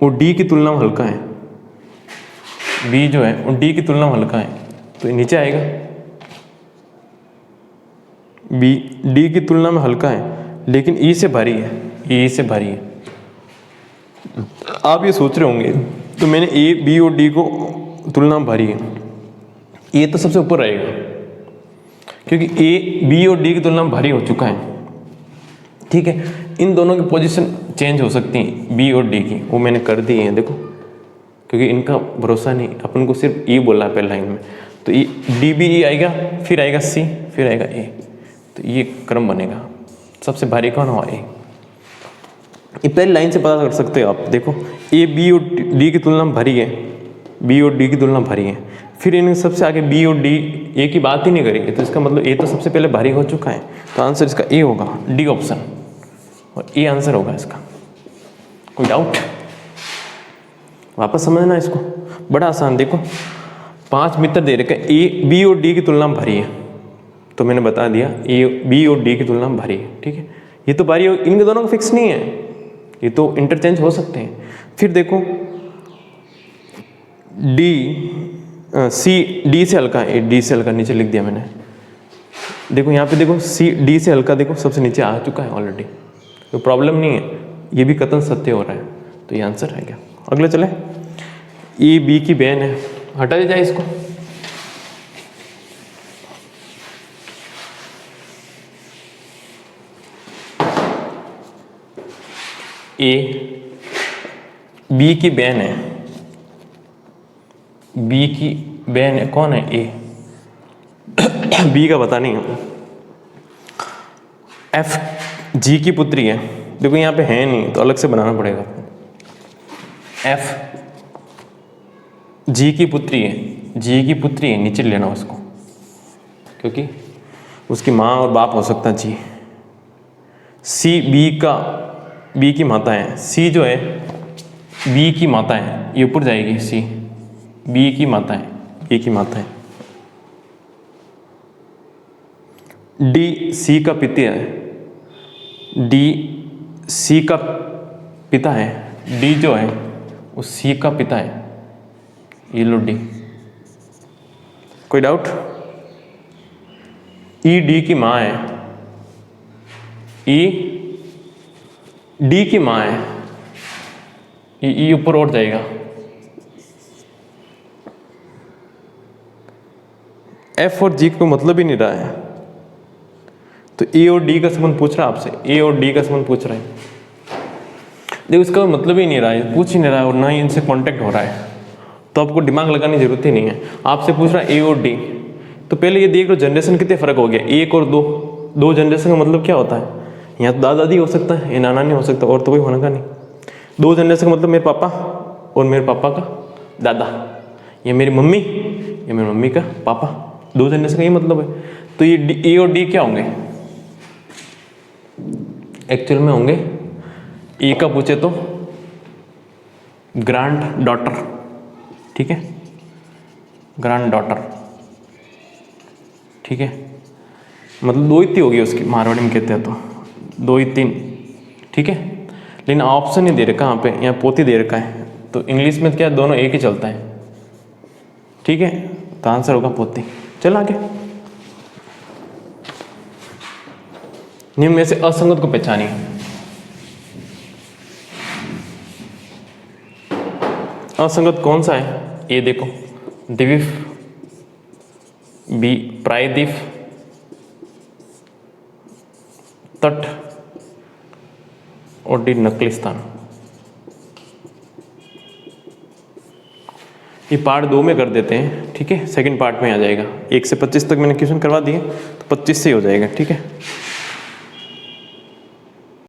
A: वो डी की तुलना में हल्का है, बी जो है वो डी की तुलना में हल्का है तो ये नीचे आएगा, बी डी की तुलना में हल्का है लेकिन ई से भारी है, ई से भारी है। आप ये सोच रहे होंगे तो मैंने ए बी और डी को तुलना में भारी है, ए तो सबसे ऊपर रहेगा क्योंकि ए बी और डी की तुलना में भारी हो चुका है, ठीक है। इन दोनों की पोजीशन चेंज हो सकती है, बी और डी की, वो मैंने कर दी है देखो, क्योंकि इनका भरोसा नहीं, अपन को सिर्फ ई बोला है पहले लाइन में, तो ई डी बी ई आएगा, फिर आएगा सी, फिर आएगा ए, तो ये क्रम बनेगा, सबसे भारी कौन हुआ ए। ये पहली लाइन से पता कर सकते हो आप, देखो ए बी और डी की तुलना में भारी है, बी और डी की तुलना में भारी है, फिर इनके सबसे आगे बी और डी ए की बात ही नहीं करेंगे, तो इसका मतलब ए तो सबसे पहले भारी हो चुका है, तो आंसर इसका ए होगा, डी ऑप्शन, और ए आंसर होगा इसका। कोई डाउट? वापस समझना इसको, बड़ा आसान। देखो 5 मित्र दे रखे, ए बी और डी की तुलना में भारी है, तो मैंने बता दिया ए बी और डी की तुलना में भारी है, ठीक है। ये तो भारी हो, इनके दोनों का फिक्स नहीं है, ये तो इंटरचेंज हो सकते हैं। फिर देखो डी सी डी से हल्का है, डी से हल्का नीचे लिख दिया मैंने, देखो यहाँ पे देखो सी डी से हल्का, देखो सबसे नीचे आ चुका है ऑलरेडी, तो प्रॉब्लम नहीं है, ये भी कथन सत्य हो रहा है, तो ये आंसर है क्या। अगले चले, ए बी की बहन है, हटा दे जाए इसको, ए बी की बहन है, बी की बहन है, कौन है ए, बी का पता नहीं है, एफ जी की पुत्री है, देखो यहाँ पे है नहीं तो अलग से बनाना पड़ेगा, एफ जी की पुत्री है, जी की पुत्री है, नीचे लेना उसको क्योंकि उसकी माँ और बाप हो सकता है जी। सी बी की माता है, सी जो है बी की माता है, ये ऊपर जाएगी, सी बी की माता है, बी की माता है। डी सी का पिता है, डी सी का पिता है, डी जो है वो सी का पिता है, ये लो डी। कोई डाउट? ई डी की माँ है, ई डी की माँ है, ई ऊपर और जाएगा, एफ और जी को मतलब ही नहीं रहा है, तो ए और डी का संबंध पूछ रहा है आपसे, ए और डी का संबंध पूछ रहा है, देखो इसका मतलब ही नहीं रहा है, पूछ ही नहीं रहा है और ना ही इनसे कांटेक्ट हो रहा है, तो आपको दिमाग लगाने की जरूरत ही नहीं है। आपसे पूछ रहा है ए और डी, तो पहले ये देख लो जनरेशन कितने फर्क हो गया, 1 और 2 जनरेशन का मतलब क्या होता है, यहाँ तो दादा दादी हो सकता है, ये नाना नहीं हो सकता, और तो कोई होने का नहीं। 2 जनरेशन का मतलब मेरे पापा और मेरे पापा का दादा, ये मेरी मम्मी, ये मेरी मम्मी का पापा, 2 जनरेशन का ये मतलब है। तो ये ए और डी क्या होंगे, एक्चुअल में होंगे, ए का पूछे तो ग्रैंड डॉटर, ठीक है, ग्रैंड डॉटर, ठीक है, मतलब 2 ही होगी उसकी, मारवाड़ी में कहते हैं तो 2 ही 3, ठीक है। लेकिन ऑप्शन नहीं दे रखा यहाँ पे, यहाँ पोती दे रखा है, तो इंग्लिश में क्या दोनों एक ही चलता है, ठीक है, तो आंसर होगा पोती। चल आगे। निम्न में से असंगत को पहचानिए। असंगत कौन सा है, ये देखो, द्वीप, बी प्रायद्वीप, तट, और डी नकली स्थान। ये पार्ट 2 में कर देते हैं, ठीक है, सेकंड पार्ट में आ जाएगा। 1 से 25 तक मैंने क्वेश्चन करवा दिए, तो 25 से ही हो जाएगा, ठीक है।